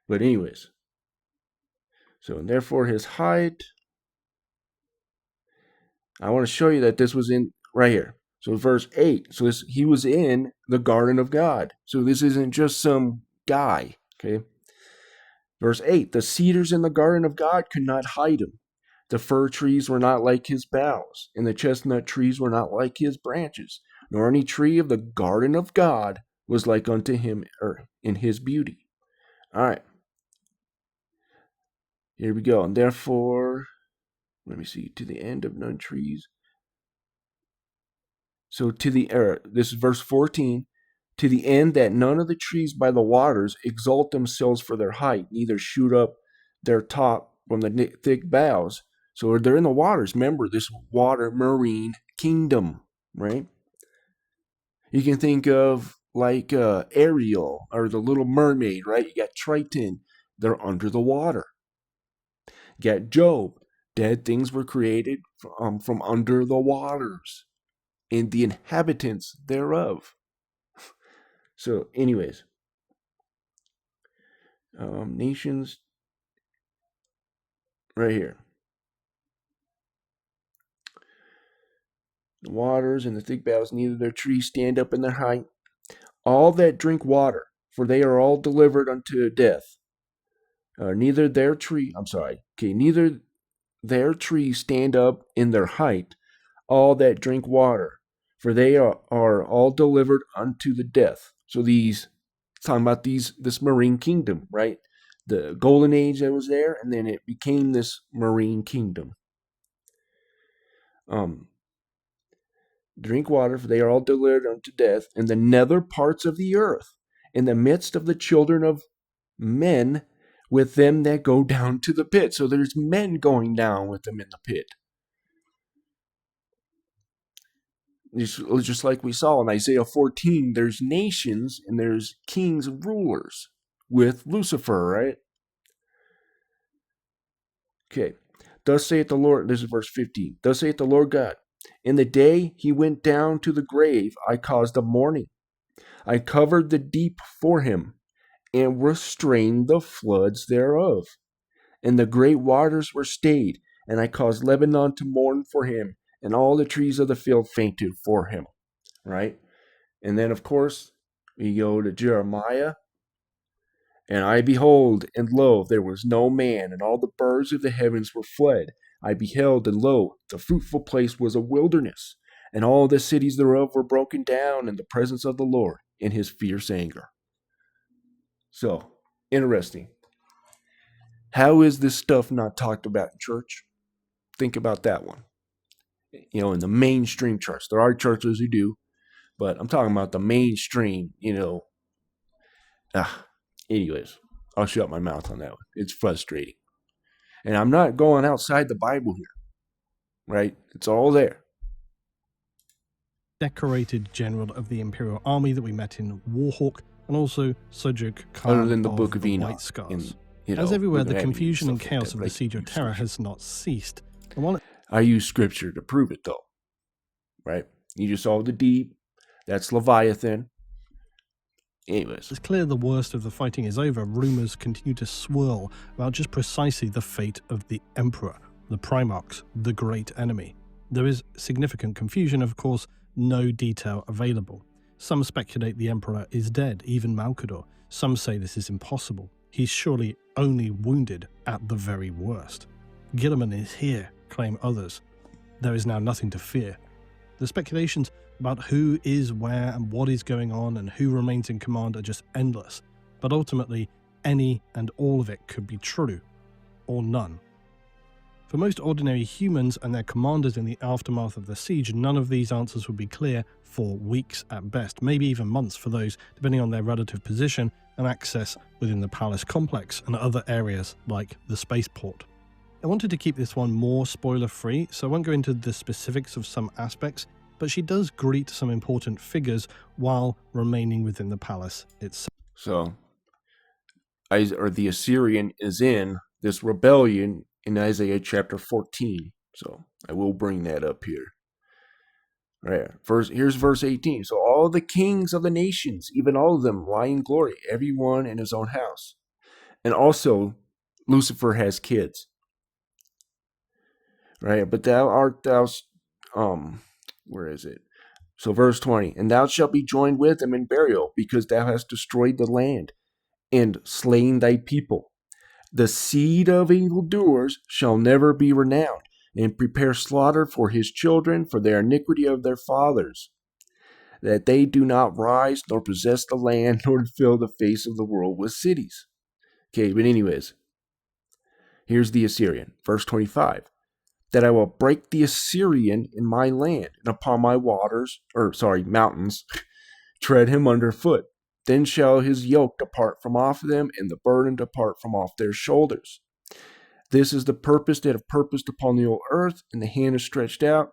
But anyways, so and therefore his height. I want to show you that this was in right here. So verse 8. So he was in the garden of God. So this isn't just some guy. Okay. Verse 8. The cedars in the garden of God could not hide him. The fir trees were not like his boughs, and the chestnut trees were not like his branches, nor any tree of the garden of God was like unto him in his beauty. All right. Here we go. And therefore, let me see, to the end of none trees. So this is verse 14. To the end that none of the trees by the waters exalt themselves for their height, neither shoot up their top from the thick boughs. So they're in the waters. Remember, this water marine kingdom, right? You can think of like Ariel or the Little Mermaid, right? You got Triton. They're under the water. You got Job. Dead things were created from under the waters and the inhabitants thereof. So, anyways, nations right here. The waters and the thick boughs, neither their trees stand up in their height. All that drink water, for they are all delivered unto death. Neither their trees stand up in their height. All that drink water, for they are all delivered unto the death. So these, talking about this marine kingdom, right? The golden age that was there, and then it became this marine kingdom. Drink water, for they are all delivered unto death, in the nether parts of the earth, in the midst of the children of men, with them that go down to the pit. So there's men going down with them in the pit. Just like we saw in Isaiah 14, there's nations and there's kings and rulers with Lucifer, right? Okay. Thus saith the Lord, this is verse 15. Thus saith the Lord God, in the day he went down to the grave, I caused a mourning. I covered the deep for him, and restrained the floods thereof. And the great waters were stayed, and I caused Lebanon to mourn for him, and all the trees of the field fainted for him. Right? And then, of course, we go to Jeremiah. And I behold, and lo, there was no man, and all the birds of the heavens were fled. I beheld, and lo, the fruitful place was a wilderness, and all the cities thereof were broken down in the presence of the Lord in his fierce anger. So, interesting. How is this stuff not talked about in church? Think about that one. In the mainstream church. There are churches who do, but I'm talking about the mainstream, Anyways, I'll shut my mouth on that one. It's frustrating. And I'm not going outside the Bible here, right? It's all there. Decorated general of the Imperial Army that we met in Warhawk, and also Sojok Khan Other than the of Book of the Enoch White Scars. in, As everywhere, the Luetin09 confusion and stuff chaos like of that, the Siege of Terror has not ceased. And while I use scripture to prove it, though. right? You just saw the deep. That's Leviathan. Anyways. It's clear the worst of the fighting is over. Rumours continue to swirl about just precisely the fate of the Emperor, the Primarchs, the great enemy. There is significant confusion, of course, no detail available. Some speculate the Emperor is dead, even Malcador. Some say this is impossible. He's surely only wounded at the very worst. Guilliman is here, claim others. There is now nothing to fear. The speculations about who is where and what is going on and who remains in command are just endless, but ultimately any and all of it could be true, or none. For most ordinary humans and their commanders in the aftermath of the siege, none of these answers would be clear for weeks at best, maybe even months for those depending on their relative position and access within the palace complex and other areas like the spaceport. I wanted to keep this one more spoiler-free, so I won't go into the specifics of some aspects, but she does greet some important figures while remaining within the palace itself. So, the Assyrian is in this rebellion in Isaiah chapter 14. So, I will bring that up here. Right. Here's verse 18. So, all the kings of the nations, even all of them, lie in glory, everyone in his own house. And also, Lucifer has kids. Right. But where is it? So verse 20, and thou shalt be joined with them in burial, because thou hast destroyed the land, and slain thy people. The seed of evildoers shall never be renowned, and prepare slaughter for his children for their iniquity of their fathers, that they do not rise, nor possess the land, nor fill the face of the world with cities. Okay, but anyways, here's the Assyrian. Verse 25. That I will break the Assyrian in my land, and upon my mountains, tread him underfoot. Then shall his yoke depart from off them, and the burden depart from off their shoulders. This is the purpose that have purposed upon the old earth, and the hand is stretched out.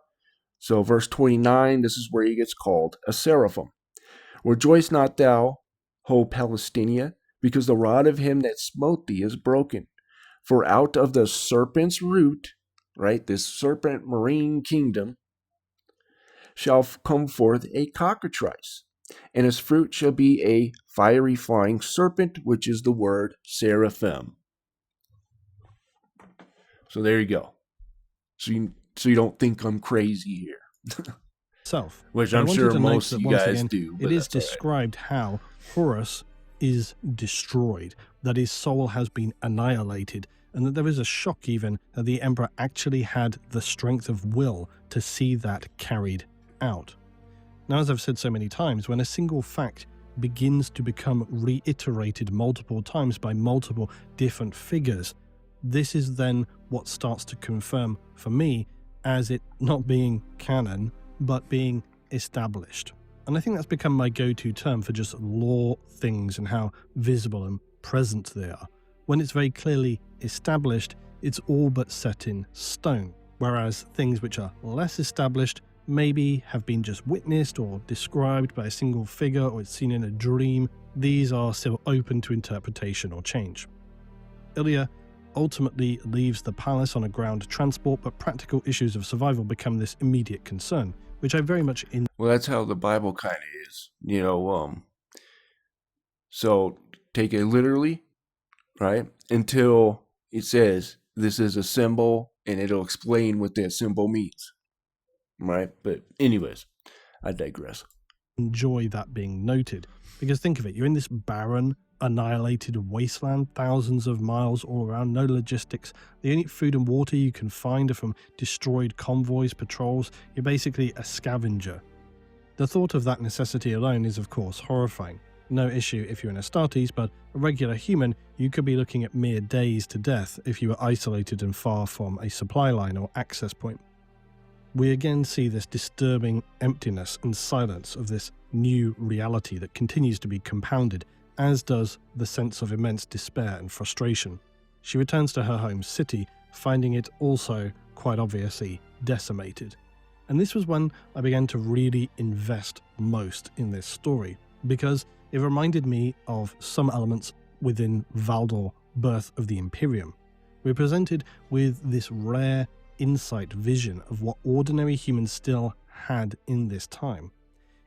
So verse 29, this is where he gets called a seraphim. Rejoice not thou, O Palestina, because the rod of him that smote thee is broken. For out of the serpent's root, right, this serpent marine kingdom, shall come forth a cockatrice, and his fruit shall be a fiery flying serpent, which is the word seraphim. So there you go. So you don't think I'm crazy here. Which I'm sure most of you guys do. It is described how Horus is destroyed, that his soul has been annihilated, and that there is a shock even that the Emperor actually had the strength of will to see that carried out. Now, as I've said so many times, when a single fact begins to become reiterated multiple times by multiple different figures, this is then what starts to confirm for me as it not being canon, but being established. And I think that's become my go-to term for just lore things and how visible and present they are. When it's very clearly established, it's all but set in stone, whereas things which are less established maybe have been just witnessed or described by a single figure or it's seen in a dream. These are still open to interpretation or change. Ilya ultimately leaves the palace on a ground transport, but practical issues of survival become this immediate concern, which I very much Well, that's how the Bible kind of is, so take it literally, right? Until it says this is a symbol and it'll explain what that symbol means, right? But anyways, I digress. Enjoy that being noted, because think of it, you're in this barren, annihilated wasteland, thousands of miles all around, no logistics. The only food and water you can find are from destroyed convoys, patrols. You're basically a scavenger. The thought of that necessity alone is, of course, horrifying. No issue if you're in Astartes, but a regular human, you could be looking at mere days to death if you were isolated and far from a supply line or access point. We again see this disturbing emptiness and silence of this new reality that continues to be compounded, as does the sense of immense despair and frustration. She returns to her home city, finding it also, quite obviously, decimated. And this was when I began to really invest most in this story, because it reminded me of some elements within Valdor, Birth of the Imperium. We're presented with this rare insight vision of what ordinary humans still had in this time.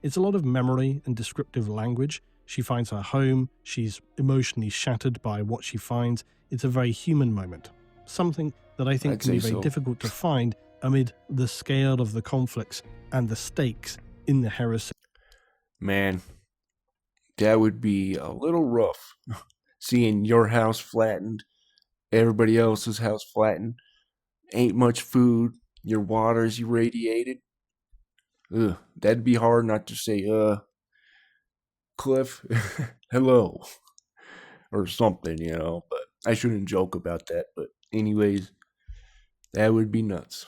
It's a lot of memory and descriptive language. She finds her home, she's emotionally shattered by what she finds. It's a very human moment, something that I think I'd can be say very so. difficult to find amid the scale of the conflicts and the stakes in the heresy. Man, that would be a little rough. Seeing your house flattened, everybody else's house flattened, ain't much food, your water's irradiated. Ugh, that'd be hard not to say, Cliff, hello, or something, but I shouldn't joke about that. But, anyways, that would be nuts.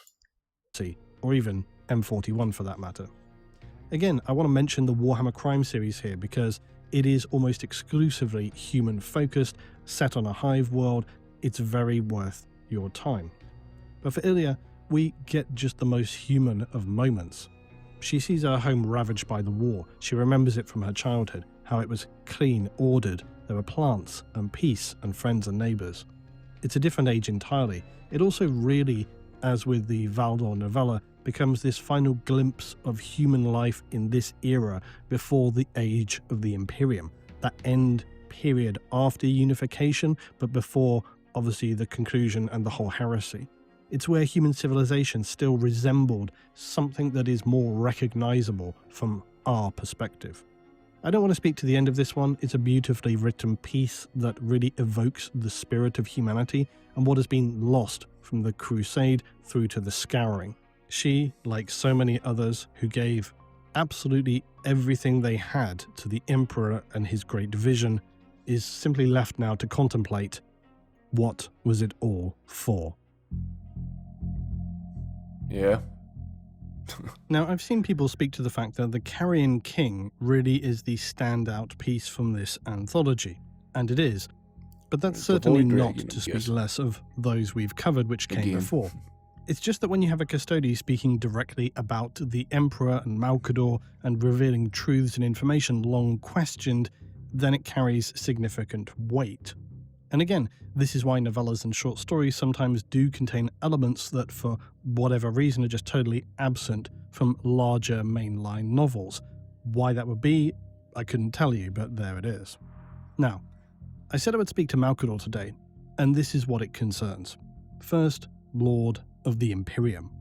Or even M41 for that matter. Again, I want to mention the Warhammer Crime series here because it is almost exclusively human-focused, set on a hive world. It's very worth your time. But for Ilya, we get just the most human of moments. She sees her home ravaged by the war. She remembers it from her childhood, how it was clean, ordered, there were plants and peace and friends and neighbours. It's a different age entirely. It also really, as with the Valdor novella, becomes this final glimpse of human life in this era before the age of the Imperium, that end period after unification, but before, obviously, the conclusion and the whole heresy. It's where human civilization still resembled something that is more recognizable from our perspective. I don't want to speak to the end of this one. It's a beautifully written piece that really evokes the spirit of humanity and what has been lost from the Crusade through to the Scouring. She, like so many others who gave absolutely everything they had to the Emperor and his great vision, is simply left now to contemplate, what was it all for? Yeah. Now, I've seen people speak to the fact that the Carrion King really is the standout piece from this anthology, and it is. But that's It's the certainly Holy not Dragon, to I speak guess. less of those we've covered which came Again. before. It's just that when you have a custody speaking directly about the Emperor and Malcador and revealing truths and information long questioned, then it carries significant weight. And again, this is why novellas and short stories sometimes do contain elements that for whatever reason are just totally absent from larger mainline novels. Why that would be, I couldn't tell you, but there it is. Now, I said I would speak to Malcador today, and this is what it concerns. First, Lord of the Imperium.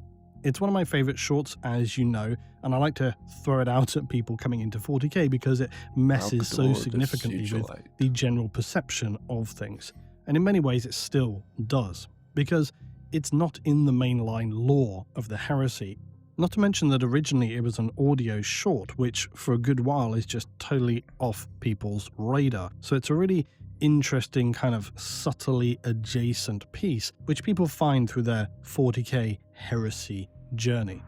It's one of my favourite shorts, as you know, and I like to throw it out at people coming into 40k because it messes so Malcador the significantly with Sigilite. the general perception of things. And in many ways it still does, because it's not in the mainline lore of the heresy. Not to mention that originally it was an audio short, which for a good while is just totally off people's radar. So it's a really interesting kind of subtly adjacent piece, which people find through their 40k heresy journey.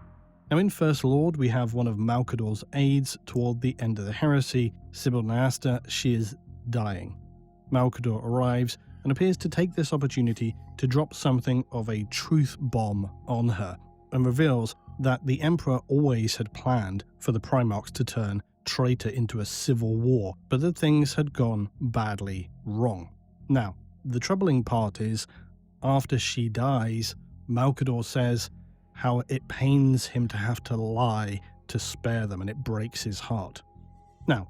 Now in First Lord, we have one of Malcador's aides toward the end of the heresy, Sybil Nasta. She is dying. Malcador arrives and appears to take this opportunity to drop something of a truth bomb on her, and reveals that the Emperor always had planned for the Primarchs to turn traitor into a civil war, but that things had gone badly wrong. Now, the troubling part is, after she dies, Malcador says how it pains him to have to lie to spare them, and it breaks his heart. Now,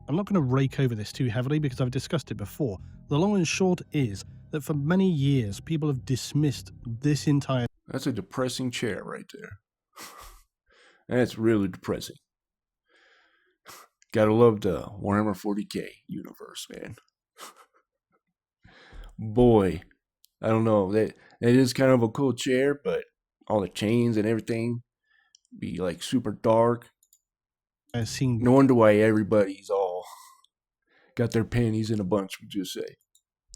I'm not going to rake over this too heavily because I've discussed it before. The long and short is that for many years, people have dismissed this entire That's a depressing chair right there. That's really depressing. Gotta love the Warhammer 40k universe, man. Boy, I don't know. That is kind of a cool chair, but all the chains and everything be like super dark. scene No wonder why everybody's all got their panties in a bunch, would you say?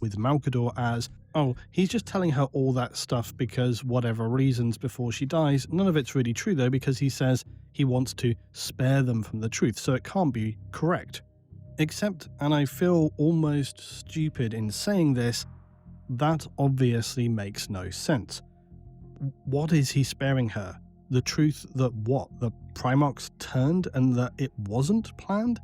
with Malcador as, oh, he's just telling her all that stuff because whatever reasons before she dies. None of it's really true though, because he says he wants to spare them from the truth, so it can't be correct. Except, and I feel almost stupid in saying this, that obviously makes no sense. What is he sparing her? The truth that what? The Primarchs turned and that it wasn't planned?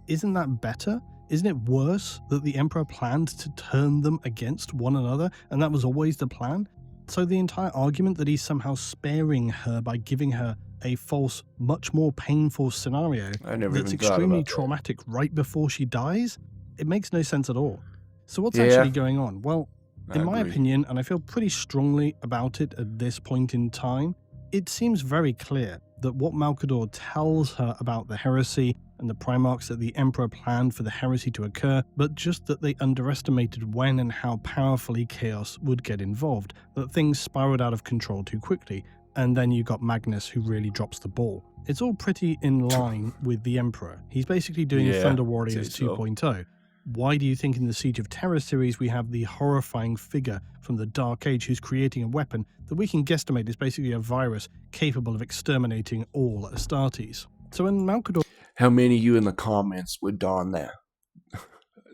Isn't that better? Isn't it worse that the Emperor planned to turn them against one another and that was always the plan? So the entire argument that he's somehow sparing her by giving her a false, much more painful scenario I never that's even thought extremely about that. traumatic right before she dies? It makes no sense at all. So what's Yeah. actually going on? Well, I in my agree. opinion, and I feel pretty strongly about it at this point in time, it seems very clear that what Malkador tells her about the heresy and the Primarchs that the Emperor planned for the heresy to occur, but just that they underestimated when and how powerfully chaos would get involved, that things spiraled out of control too quickly, and then you got Magnus who really drops the ball. It's all pretty in line with the Emperor. He's basically doing Yeah, Thunder Warriors say so. 2.0. Why do you think in the Siege of Terror series we have the horrifying figure from the Dark Age who's creating a weapon that we can guesstimate is basically a virus capable of exterminating all Astartes? So when Malkador... How many of you in the comments would don that?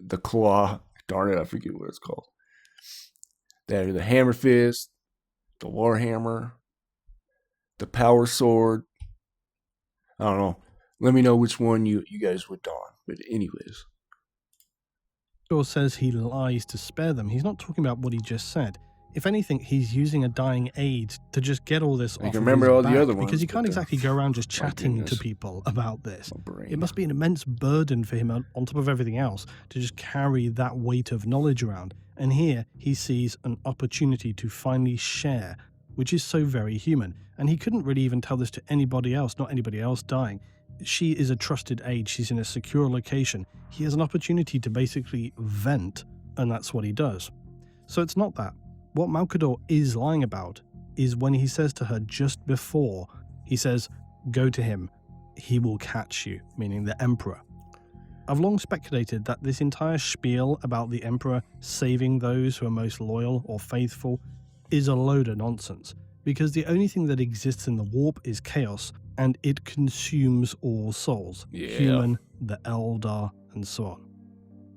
The claw. Darn it, I forget what it's called. The hammer fist, the warhammer, the power sword. I don't know. Let me know which one you guys would don. But anyways. says he lies to spare them. He's not talking about what he just said. If anything, he's using a dying aid to just get all this off of his all back, the other ones, because you can't exactly go around just chatting to goodness. people about this. My brain. It must be an immense burden for him on top of everything else to just carry that weight of knowledge around. And here he sees an opportunity to finally share, which is so very human. And he couldn't really even tell this to anybody else, not anybody else dying. She is a trusted aide. She's in a secure location. He has an opportunity to basically vent, and that's what he does. So it's not that. What Malkador is lying about is when he says to her just before, he says, "Go to him. He will catch you," meaning the Emperor. I've long speculated that this entire spiel about the Emperor saving those who are most loyal or faithful is a load of nonsense, because the only thing that exists in the warp is chaos, and it consumes all souls, human, the Eldar, and so on.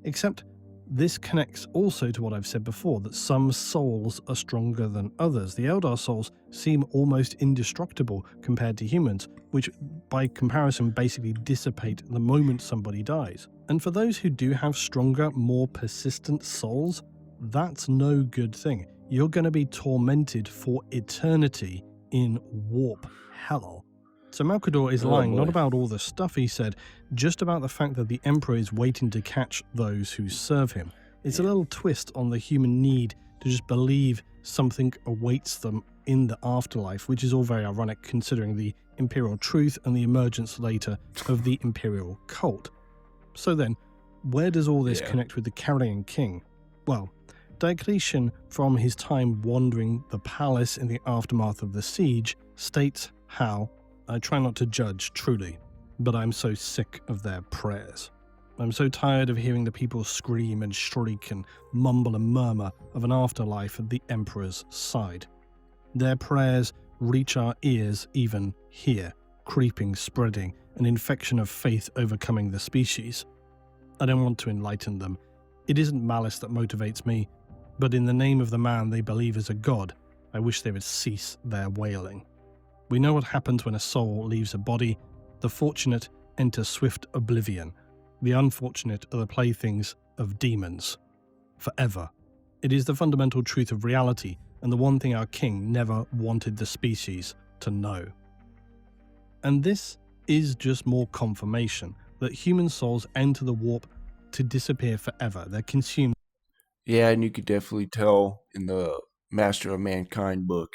Except this connects also to what I've said before, that some souls are stronger than others. The Eldar souls seem almost indestructible compared to humans, which by comparison basically dissipate the moment somebody dies. And for those who do have stronger, more persistent souls, that's no good thing. You're going to be tormented for eternity in warp hell. So Malkador is lying not about all the stuff he said, just about the fact that the Emperor is waiting to catch those who serve him. It's a little twist on the human need to just believe something awaits them in the afterlife, which is all very ironic considering the Imperial truth and the emergence later of the Imperial cult. So then, where does all this connect with the Carrion King? Well, Diocletian, from his time wandering the palace in the aftermath of the siege, states how, "I try not to judge, truly, but I'm so sick of their prayers. I'm so tired of hearing the people scream and shriek and mumble and murmur of an afterlife at the Emperor's side. Their prayers reach our ears even here, creeping, spreading, an infection of faith overcoming the species. I don't want to enlighten them. It isn't malice that motivates me, but in the name of the man they believe is a god, I wish they would cease their wailing. We know what happens when a soul leaves a body. The fortunate enter swift oblivion. The unfortunate are the playthings of demons. Forever. It is the fundamental truth of reality, and the one thing our king never wanted the species to know." And this is just more confirmation that human souls enter the warp to disappear forever. They're consumed. Yeah, and you could definitely tell in the Master of Mankind book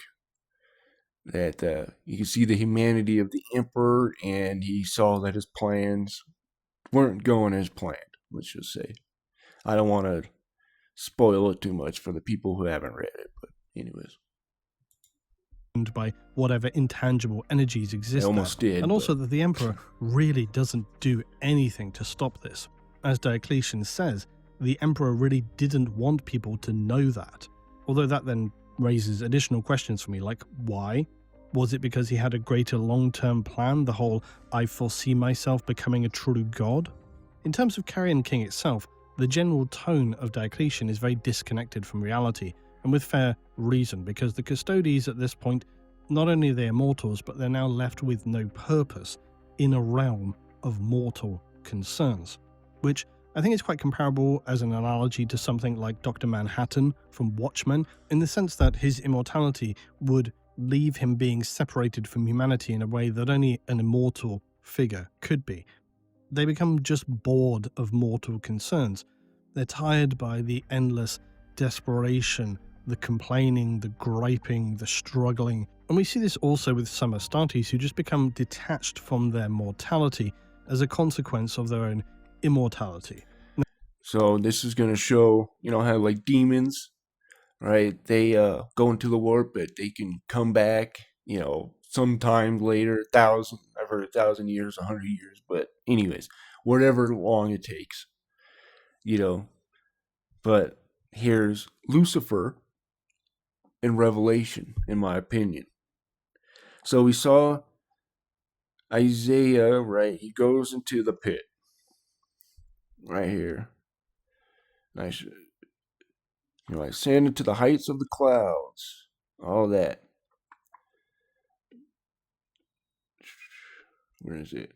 that you can see the humanity of the Emperor, and he saw that his plans weren't going as planned, let's just say. I don't want to spoil it too much for the people who haven't read it, but anyways. By whatever intangible energies exist there. And also that the Emperor really doesn't do anything to stop this. As Diocletian says, the Emperor really didn't want people to know that. Although that then raises additional questions for me, like why? Was it because he had a greater long-term plan, the whole "I foresee myself becoming a true god"? In terms of Carrion King itself, the general tone of Diocletian is very disconnected from reality, and with fair reason, because the Custodes at this point, not only are they immortals, but they're now left with no purpose in a realm of mortal concerns, which I think is quite comparable as an analogy to something like Dr. Manhattan from Watchmen, in the sense that his immortality would leave him being separated from humanity in a way that only an immortal figure could be. They become just bored of mortal concerns. They're tired by the endless desperation, the complaining, the griping, the struggling. And we see this also with some Astartes who just become detached from their mortality as a consequence of their own immortality. So this is going to show, how like demons, right? They go into the warp, but they can come back, sometime later, I've heard 1,000 years, 100 years, but anyways, whatever long it takes, But here's Lucifer in Revelation, in my opinion. So we saw Isaiah, right? He goes into the pit, right here. I ascended to the heights of the clouds, all that. Where is it?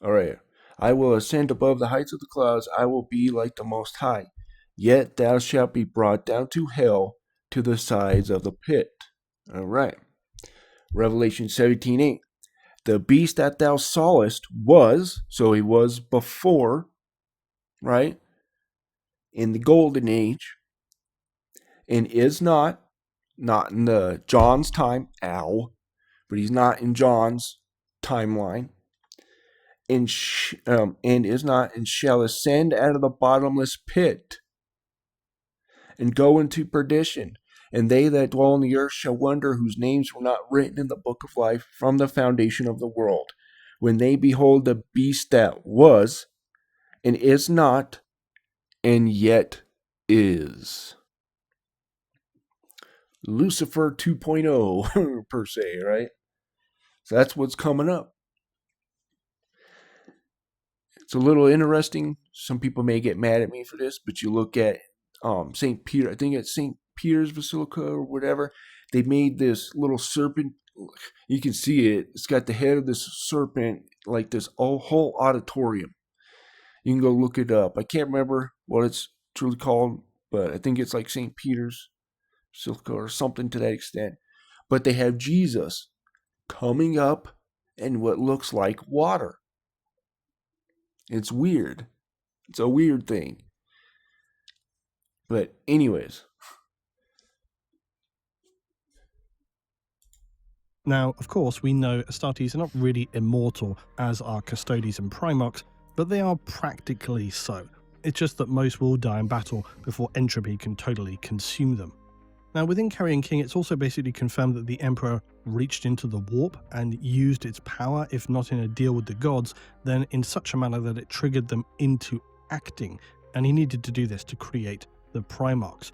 All right. I will ascend above the heights of the clouds. I will be like the Most High. Yet thou shalt be brought down to hell, to the sides of the pit. All right. Revelation 17:8. The beast that thou sawest was, so he was before, right, in the golden age, and is not in the John's time, but he's not in John's timeline, and is not, and shall ascend out of the bottomless pit, and go into perdition. And they that dwell on the earth shall wonder, whose names were not written in the book of life from the foundation of the world, when they behold the beast that was, and is not, and yet is. Lucifer 2.0, per se, right? So that's what's coming up. It's a little interesting. Some people may get mad at me for this, but you look at St. Peter, I think it's St. Peter's Basilica or whatever. They made this little serpent. You can see it. It's got the head of this serpent, like this whole auditorium. You can go look it up. I can't remember what it's truly called, but I think it's like St. Peter's Basilica or something to that extent. But they have Jesus coming up in what looks like water. It's weird. It's a weird thing. But anyways. Now, of course, we know Astartes are not really immortal as are Custodes and Primarchs, but they are practically so. It's just that most will die in battle before entropy can totally consume them. Now, within Carrion King, it's also basically confirmed that the Emperor reached into the warp and used its power, if not in a deal with the gods, then in such a manner that it triggered them into acting, and he needed to do this to create the Primarchs.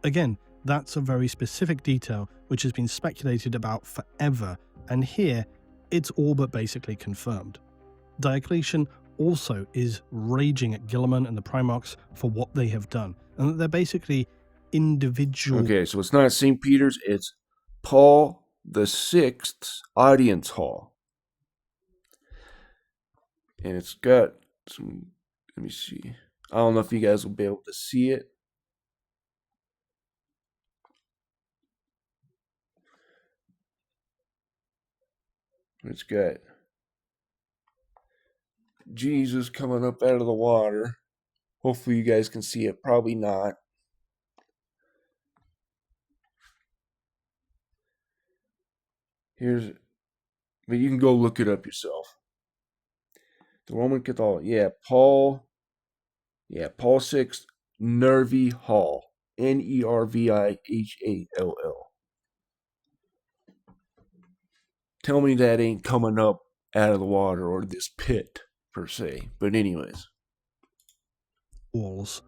Again, that's a very specific detail which has been speculated about forever, and here it's all but basically confirmed. Diocletian also is raging at Guilliman and the Primarchs for what they have done, and that they're basically individual. Okay, so it's not St. Peter's, it's Paul VI's audience hall. And it's got some, let me see. I don't know if you guys will be able to see it. It's got Jesus coming up out of the water. Hopefully you guys can see it. Probably not. But you can go look it up yourself. The Roman Catholic, Paul VI Nervi Hall, Nervihall. Tell me that ain't coming up out of the water or this pit per se. But anyways, walls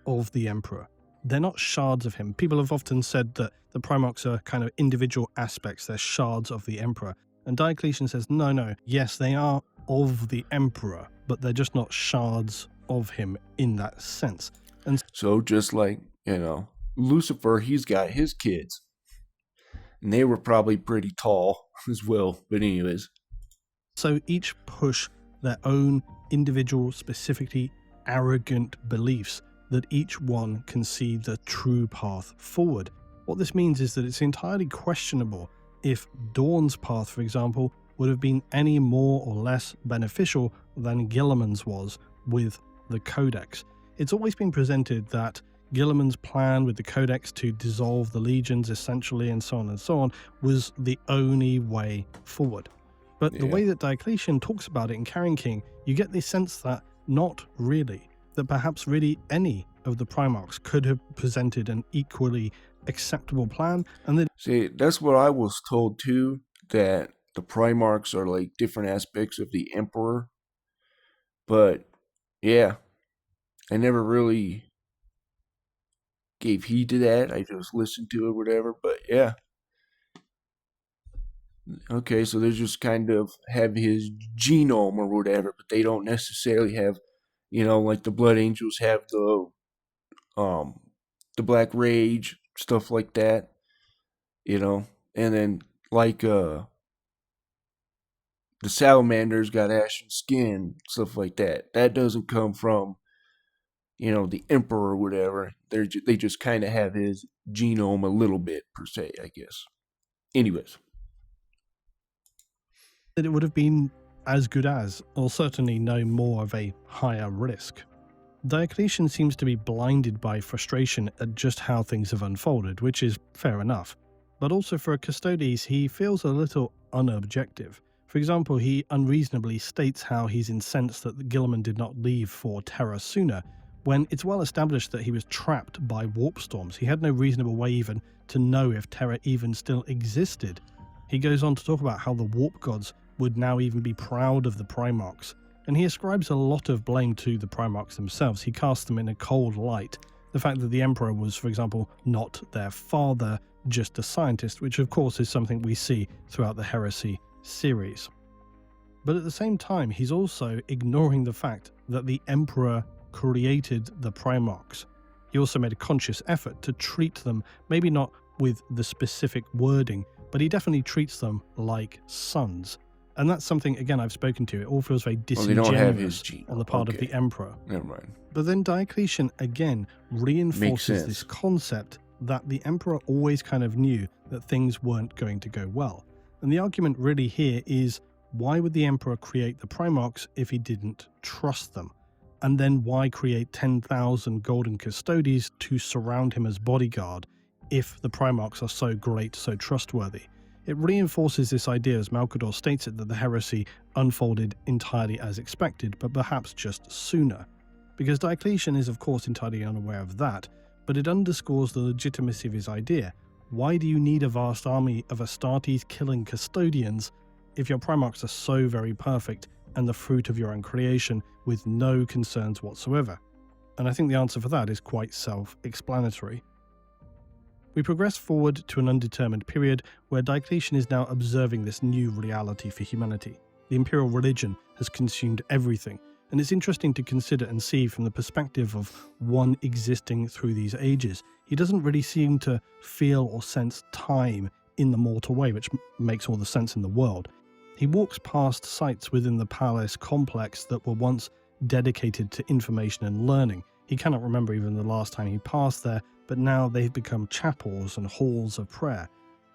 of the Emperor. They're not shards of him. People have often said that the Primarchs are kind of individual aspects. They're shards of the Emperor. And Diocletian says, no, yes, they are of the Emperor, but they're just not shards of him in that sense. And so just like, Lucifer, he's got his kids. And they were probably pretty tall as well. But anyways. So each push their own individual, specifically arrogant beliefs that each one can see the true path forward. What this means is that it's entirely questionable if Dawn's path, for example, would have been any more or less beneficial than Guilliman's was with the Codex. It's always been presented that Guilliman's plan with the Codex to dissolve the legions essentially and so on was the only way forward. But the way that Diocletian talks about it in Carrion King, you get this sense that not really, that perhaps really any of the Primarchs could have presented an equally acceptable plan. And that See, that's what I was told too, that the Primarchs are like different aspects of the Emperor. But yeah, I never really gave heed to that. I just listened to it, whatever. But yeah. Okay, so they just kind of have his genome or whatever, but they don't necessarily have, like the Blood Angels have the Black Rage, stuff like that, and then like the Salamanders got ashen skin, stuff like that. That doesn't come from, the Emperor or whatever. They just kind of have his genome a little bit per se, I guess. Anyways. it would have been as good as, or certainly no more of a higher risk. Diocletian seems to be blinded by frustration at just how things have unfolded, which is fair enough. But also for a Custodes, he feels a little unobjective. For example, he unreasonably states how he's incensed that Guilliman did not leave for Terra sooner, when it's well established that he was trapped by warp storms. He had no reasonable way even to know if Terra even still existed. He goes on to talk about how the warp gods would now even be proud of the Primarchs, and he ascribes a lot of blame to the Primarchs themselves. He casts them in a cold light. The fact that the Emperor was, for example, not their father, just a scientist, which of course is something we see throughout the Heresy series. But at the same time, he's also ignoring the fact that the Emperor created the Primarchs. He also made a conscious effort to treat them, maybe not with the specific wording, but he definitely treats them like sons. And that's something, again, I've spoken to. It all feels very disingenuous on the part of the Emperor. Never mind. But then Diocletian, again, reinforces this concept that the Emperor always kind of knew that things weren't going to go well. And the argument really here is, why would the Emperor create the Primarchs if he didn't trust them? And then why create 10,000 golden Custodes to surround him as bodyguard if the Primarchs are so great, so trustworthy? It reinforces this idea, as Malcador states it, that the heresy unfolded entirely as expected, but perhaps just sooner. Because Diocletian is of course entirely unaware of that, but it underscores the legitimacy of his idea. Why do you need a vast army of Astartes killing custodians if your Primarchs are so very perfect and the fruit of your own creation with no concerns whatsoever? And I think the answer for that is quite self-explanatory. We progress forward to an undetermined period where Diocletian is now observing this new reality for humanity. The imperial religion has consumed everything, and it's interesting to consider and see from the perspective of one existing through these ages. He doesn't really seem to feel or sense time in the mortal way, which makes all the sense in the world. He walks past sites within the palace complex that were once dedicated to information and learning. He cannot remember even the last time he passed there, but now they've become chapels and halls of prayer.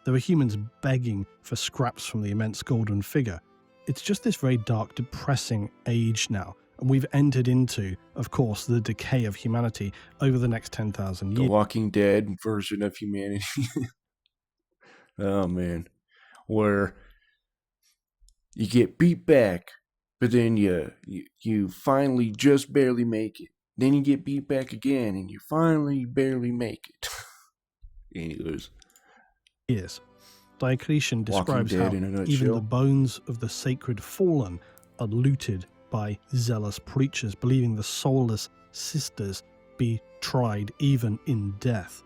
There are humans begging for scraps from the immense golden figure. It's just this very dark, depressing age now, and we've entered into, of course, the decay of humanity over the next 10,000 years. The Walking Dead version of humanity. Oh man. Where you get beat back, but then you finally just barely make it. Then you get beat back again, and you finally barely make it. Anyways. Yes. Diocletian describes how even the bones of the sacred fallen are looted by zealous preachers, believing the soulless sisters be tried even in death.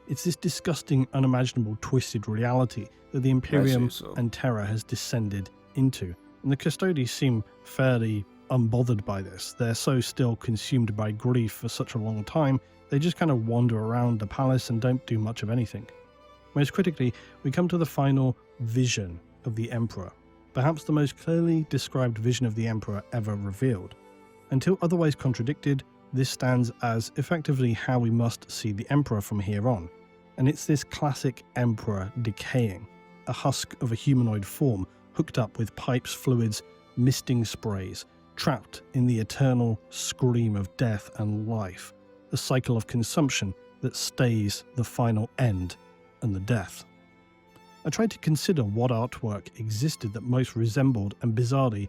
It's this disgusting, unimaginable, twisted reality that the Imperium and Terra has descended into. And the Custodes seem fairly unbothered by this. They're so still consumed by grief for such a long time, they just kind of wander around the palace and don't do much of anything. Most critically, we come to the final vision of the Emperor, perhaps the most clearly described vision of the Emperor ever revealed. Until otherwise contradicted, this stands as effectively how we must see the Emperor from here on. And it's this classic Emperor decaying. a husk of a humanoid form hooked up with pipes, fluids, misting sprays, trapped in the eternal scream of death and life, a cycle of consumption that stays the final end and the death. I tried to consider what artwork existed that most resembled, and bizarrely,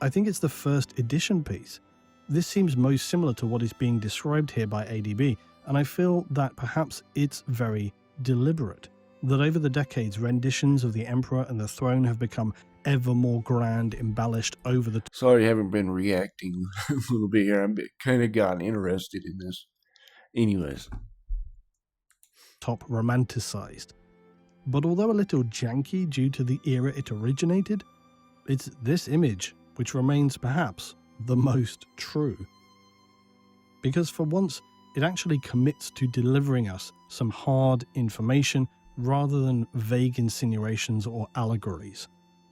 I think it's the first edition piece. This seems most similar to what is being described here by ADB, and I feel that perhaps it's very deliberate, that over the decades renditions of the Emperor and the throne have become ever more grand, embellished over the Sorry I haven't been reacting a little bit here. I'm kind of gotten interested in this. Anyways. top romanticized. But although a little janky due to the era it originated, it's this image which remains perhaps the most true. Because for once, it actually commits to delivering us some hard information rather than vague insinuations or allegories.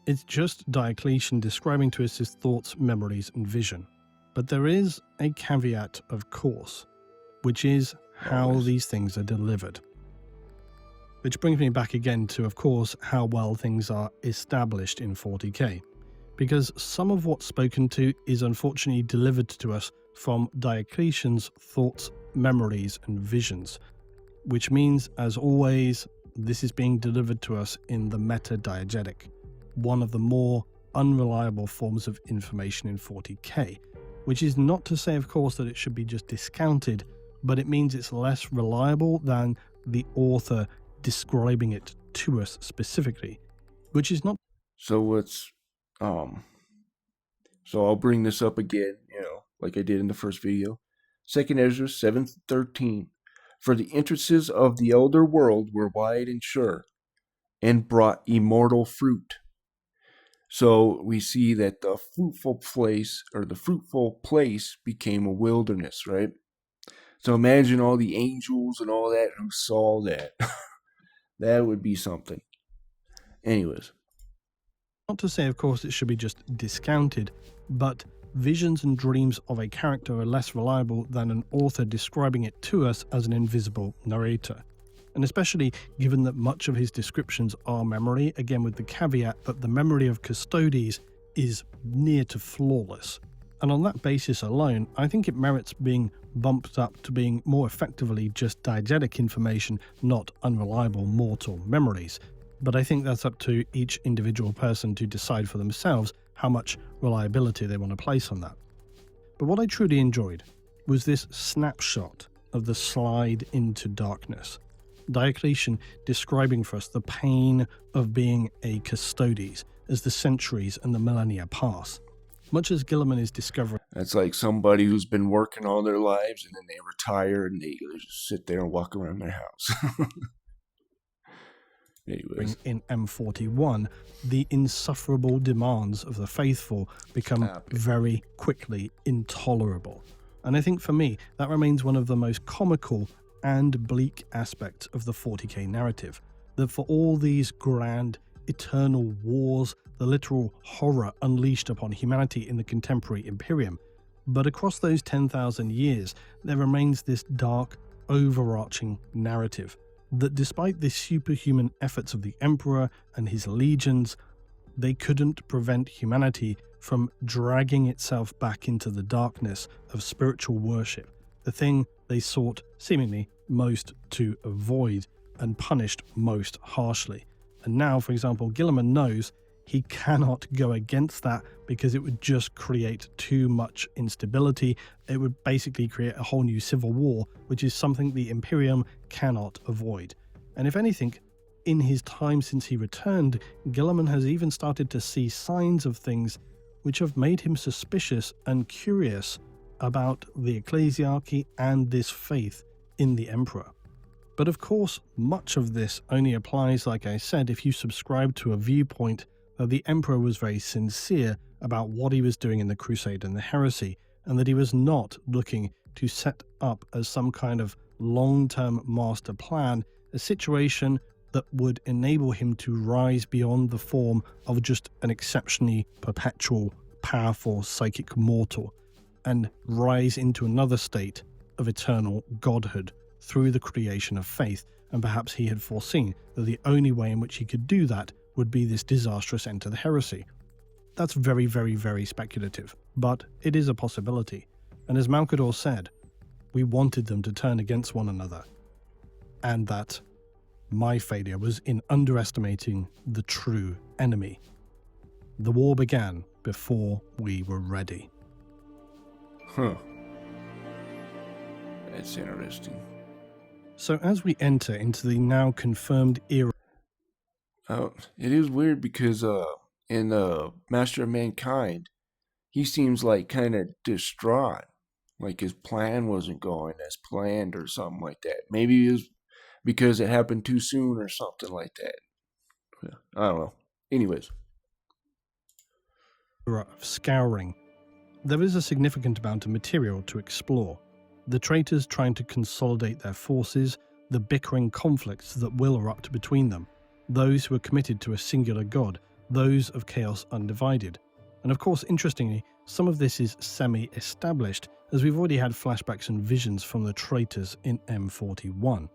It's just Diocletian describing to us his thoughts, memories, and vision. But there is a caveat, of course, which is how these things are delivered. Which brings me back again to, of course, how well things are established in 40k. Because some of what's spoken to is unfortunately delivered to us from Diocletian's thoughts, memories, and visions. Which means, as always, this is being delivered to us in the meta-diegetic, one of the more unreliable forms of information in 40k. Which is not to say, of course, that it should be just discounted, but it means it's less reliable than the author describing it to us specifically, which is not. So it's, so I'll bring this up again, like I did in the first video. 2nd Ezra 7:13. For the entrances of the elder world were wide and sure, and brought immortal fruit. So we see that the fruitful place became a wilderness, right? So imagine all the angels and all that who saw that. That would be something. Anyways. Not to say, of course, it should be just discounted, but visions and dreams of a character are less reliable than an author describing it to us as an invisible narrator. And especially given that much of his descriptions are memory, again with the caveat that the memory of Custodes is near to flawless. And on that basis alone, I think it merits being bumped up to being more effectively just diegetic information, not unreliable mortal memories. But I think that's up to each individual person to decide for themselves how much reliability they want to place on that. But what I truly enjoyed was this snapshot of the slide into darkness. Diocletian describing for us the pain of being a Custodes as the centuries and the millennia pass. Much as Guilliman is discovering. That's like somebody who's been working all their lives and then they retire and they just sit there and walk around their house. Anyways. In M41, the insufferable demands of the faithful become very quickly intolerable. And I think for me, that remains one of the most comical and bleak aspects of the 40k narrative. That for all these grand, eternal wars, the literal horror unleashed upon humanity in the contemporary Imperium, but across those 10,000 years, there remains this dark, overarching narrative that despite the superhuman efforts of the Emperor and his legions, they couldn't prevent humanity from dragging itself back into the darkness of spiritual worship, the thing they sought seemingly most to avoid and punished most harshly. And now, for example, Guilliman knows he cannot go against that because it would just create too much instability. It would basically create a whole new civil war, which is something the Imperium cannot avoid. And if anything, in his time since he returned, Guilliman has even started to see signs of things which have made him suspicious and curious about the ecclesiarchy and this faith in the Emperor. But of course, much of this only applies, like I said, if you subscribe to a viewpoint that the Emperor was very sincere about what he was doing in the Crusade and the Heresy, and that he was not looking to set up as some kind of long-term master plan, a situation that would enable him to rise beyond the form of just an exceptionally perpetual, powerful psychic mortal, and rise into another state of eternal godhood through the creation of faith. And perhaps he had foreseen that the only way in which he could do that would be this disastrous end to the heresy. That's very, very, very speculative, but it is a possibility. And as Malcador said, we wanted them to turn against one another. And that my failure was in underestimating the true enemy. The war began before we were ready. Huh. That's interesting. So as we enter into the now confirmed era... It is weird because in Master of Mankind, he seems like kind of distraught. Like his plan wasn't going as planned or something like that. Maybe it was because it happened too soon or something like that. I don't know. Anyways. Of Scouring. There is a significant amount of material to explore. The traitors trying to consolidate their forces, the bickering conflicts that will erupt between them, those who are committed to a singular god, those of Chaos Undivided. And of course, interestingly, some of this is semi-established, as we've already had flashbacks and visions from the traitors in M41.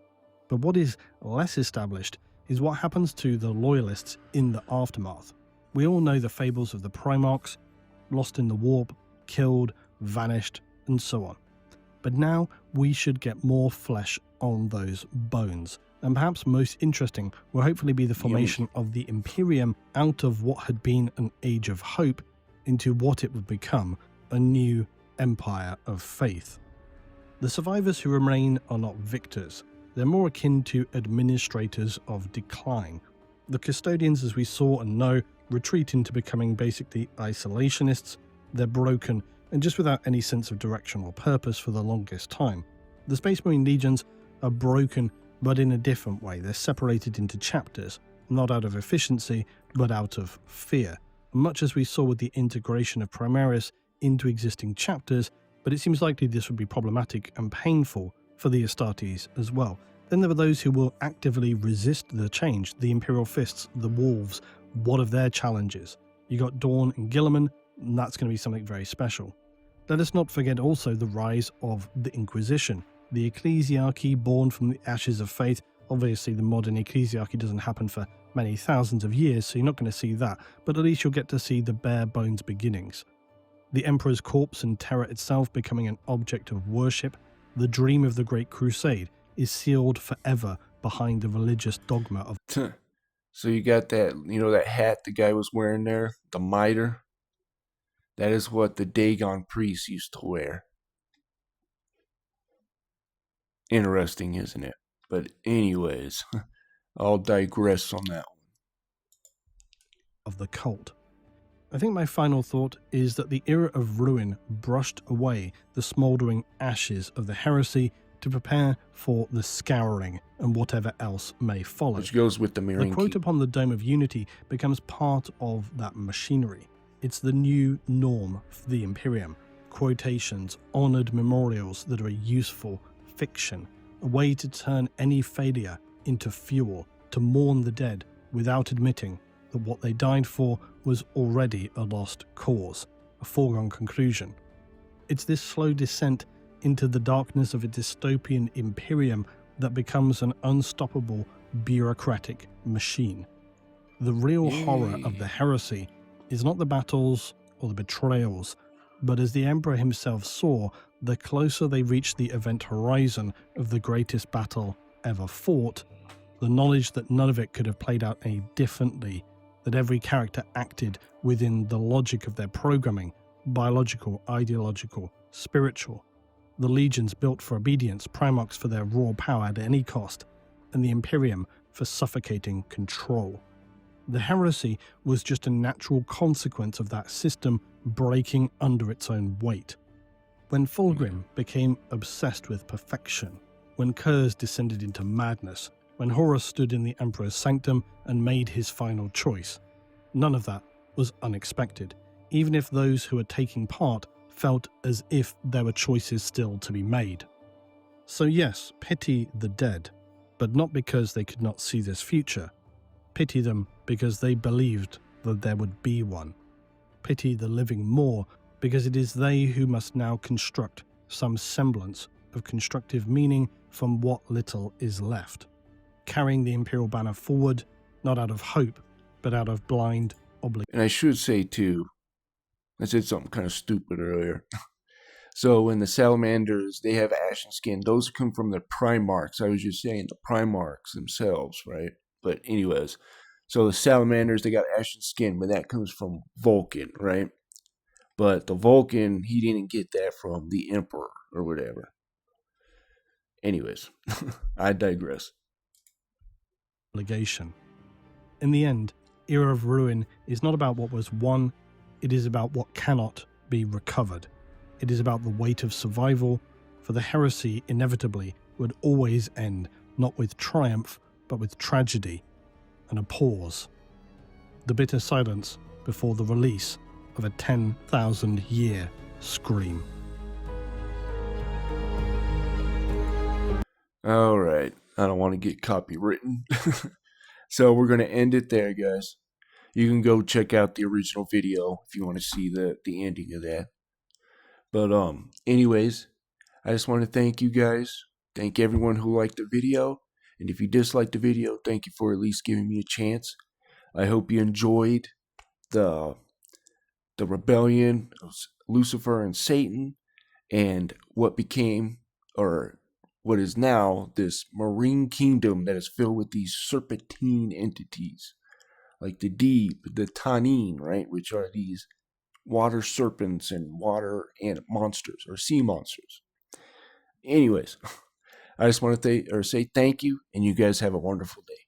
But what is less established is what happens to the loyalists in the aftermath. We all know the fables of the Primarchs, lost in the warp, killed, vanished, and so on. But now we should get more flesh on those bones. And perhaps most interesting will hopefully be the formation of the Imperium out of what had been an age of hope into what it would become, a new empire of faith. The survivors who remain are not victors. They're more akin to administrators of decline. The custodians, as we saw and know, retreat into becoming basically isolationists. They're broken and just without any sense of direction or purpose for the longest time. The Space Marine Legions are broken, but in a different way. They're separated into chapters, not out of efficiency, but out of fear. Much as we saw with the integration of Primaris into existing chapters, but it seems likely this would be problematic and painful for the Astartes as well. Then there are those who will actively resist the change, the Imperial Fists, the Wolves. What of their challenges? You got Dawn and Guilliman, and that's going to be something very special. Let us not forget also the rise of the Inquisition, the ecclesiarchy born from the ashes of faith. Obviously the modern ecclesiarchy doesn't happen for many thousands of years, so you're not going to see that, but at least you'll get to see the bare bones beginnings. The Emperor's corpse and terror itself becoming an object of worship, the dream of the Great Crusade is sealed forever behind the religious dogma of... So you got that, that hat the guy was wearing there, the mitre? That is what the Dagon priests used to wear. Interesting, isn't it? But anyways, I'll digress on that one. Of the cult. I think my final thought is that the era of ruin brushed away the smouldering ashes of the heresy to prepare for the scouring and whatever else may follow. Which goes with the mirroring. The quote upon the Dome of Unity becomes part of that machinery. It's the new norm for the Imperium. Quotations, honoured memorials that are a useful fiction, a way to turn any failure into fuel, to mourn the dead without admitting that what they died for was already a lost cause, a foregone conclusion. It's this slow descent into the darkness of a dystopian Imperium that becomes an unstoppable bureaucratic machine. The real horror of the heresy is not the battles or the betrayals, but as the Emperor himself saw, the closer they reached the event horizon of the greatest battle ever fought, the knowledge that none of it could have played out any differently, that every character acted within the logic of their programming, biological, ideological, spiritual. The legions built for obedience, Primarchs for their raw power at any cost, and the Imperium for suffocating control. The heresy was just a natural consequence of that system breaking under its own weight. When Fulgrim became obsessed with perfection, when Kurz descended into madness, when Horus stood in the Emperor's sanctum and made his final choice, none of that was unexpected, even if those who were taking part felt as if there were choices still to be made. So yes, pity the dead, but not because they could not see this future. Pity them because they believed that there would be one. Pity the living more because it is they who must now construct some semblance of constructive meaning from what little is left, carrying the Imperial banner forward, not out of hope, but out of blind obligation. And I should say, too, I said something kind of stupid earlier. So when the salamanders, they have ashen skin, those come from the Primarchs. I was just saying the Primarchs themselves, right? But anyways, so the salamanders, they got ashen skin, but that comes from Vulcan, right? But the Vulcan, he didn't get that from the Emperor or whatever. Anyways, I digress. In the end, Era of Ruin is not about what was won, it is about what cannot be recovered. It is about the weight of survival, for the heresy inevitably would always end not with triumph, but with tragedy and a pause. The bitter silence before the release of a 10,000-year scream. All right, I don't want to get copywritten. So we're going to end it there, guys. You can go check out the original video if you want to see the ending of that. But anyways, I just want to thank you guys. Thank everyone who liked the video. And if you disliked the video, thank you for at least giving me a chance. I hope you enjoyed the rebellion of Lucifer and Satan and what became, or what is now, this marine kingdom that is filled with these serpentine entities. Like the deep, the Tanin, right? Which are these water serpents and water and monsters or sea monsters. Anyways, I just want to say thank you, and you guys have a wonderful day.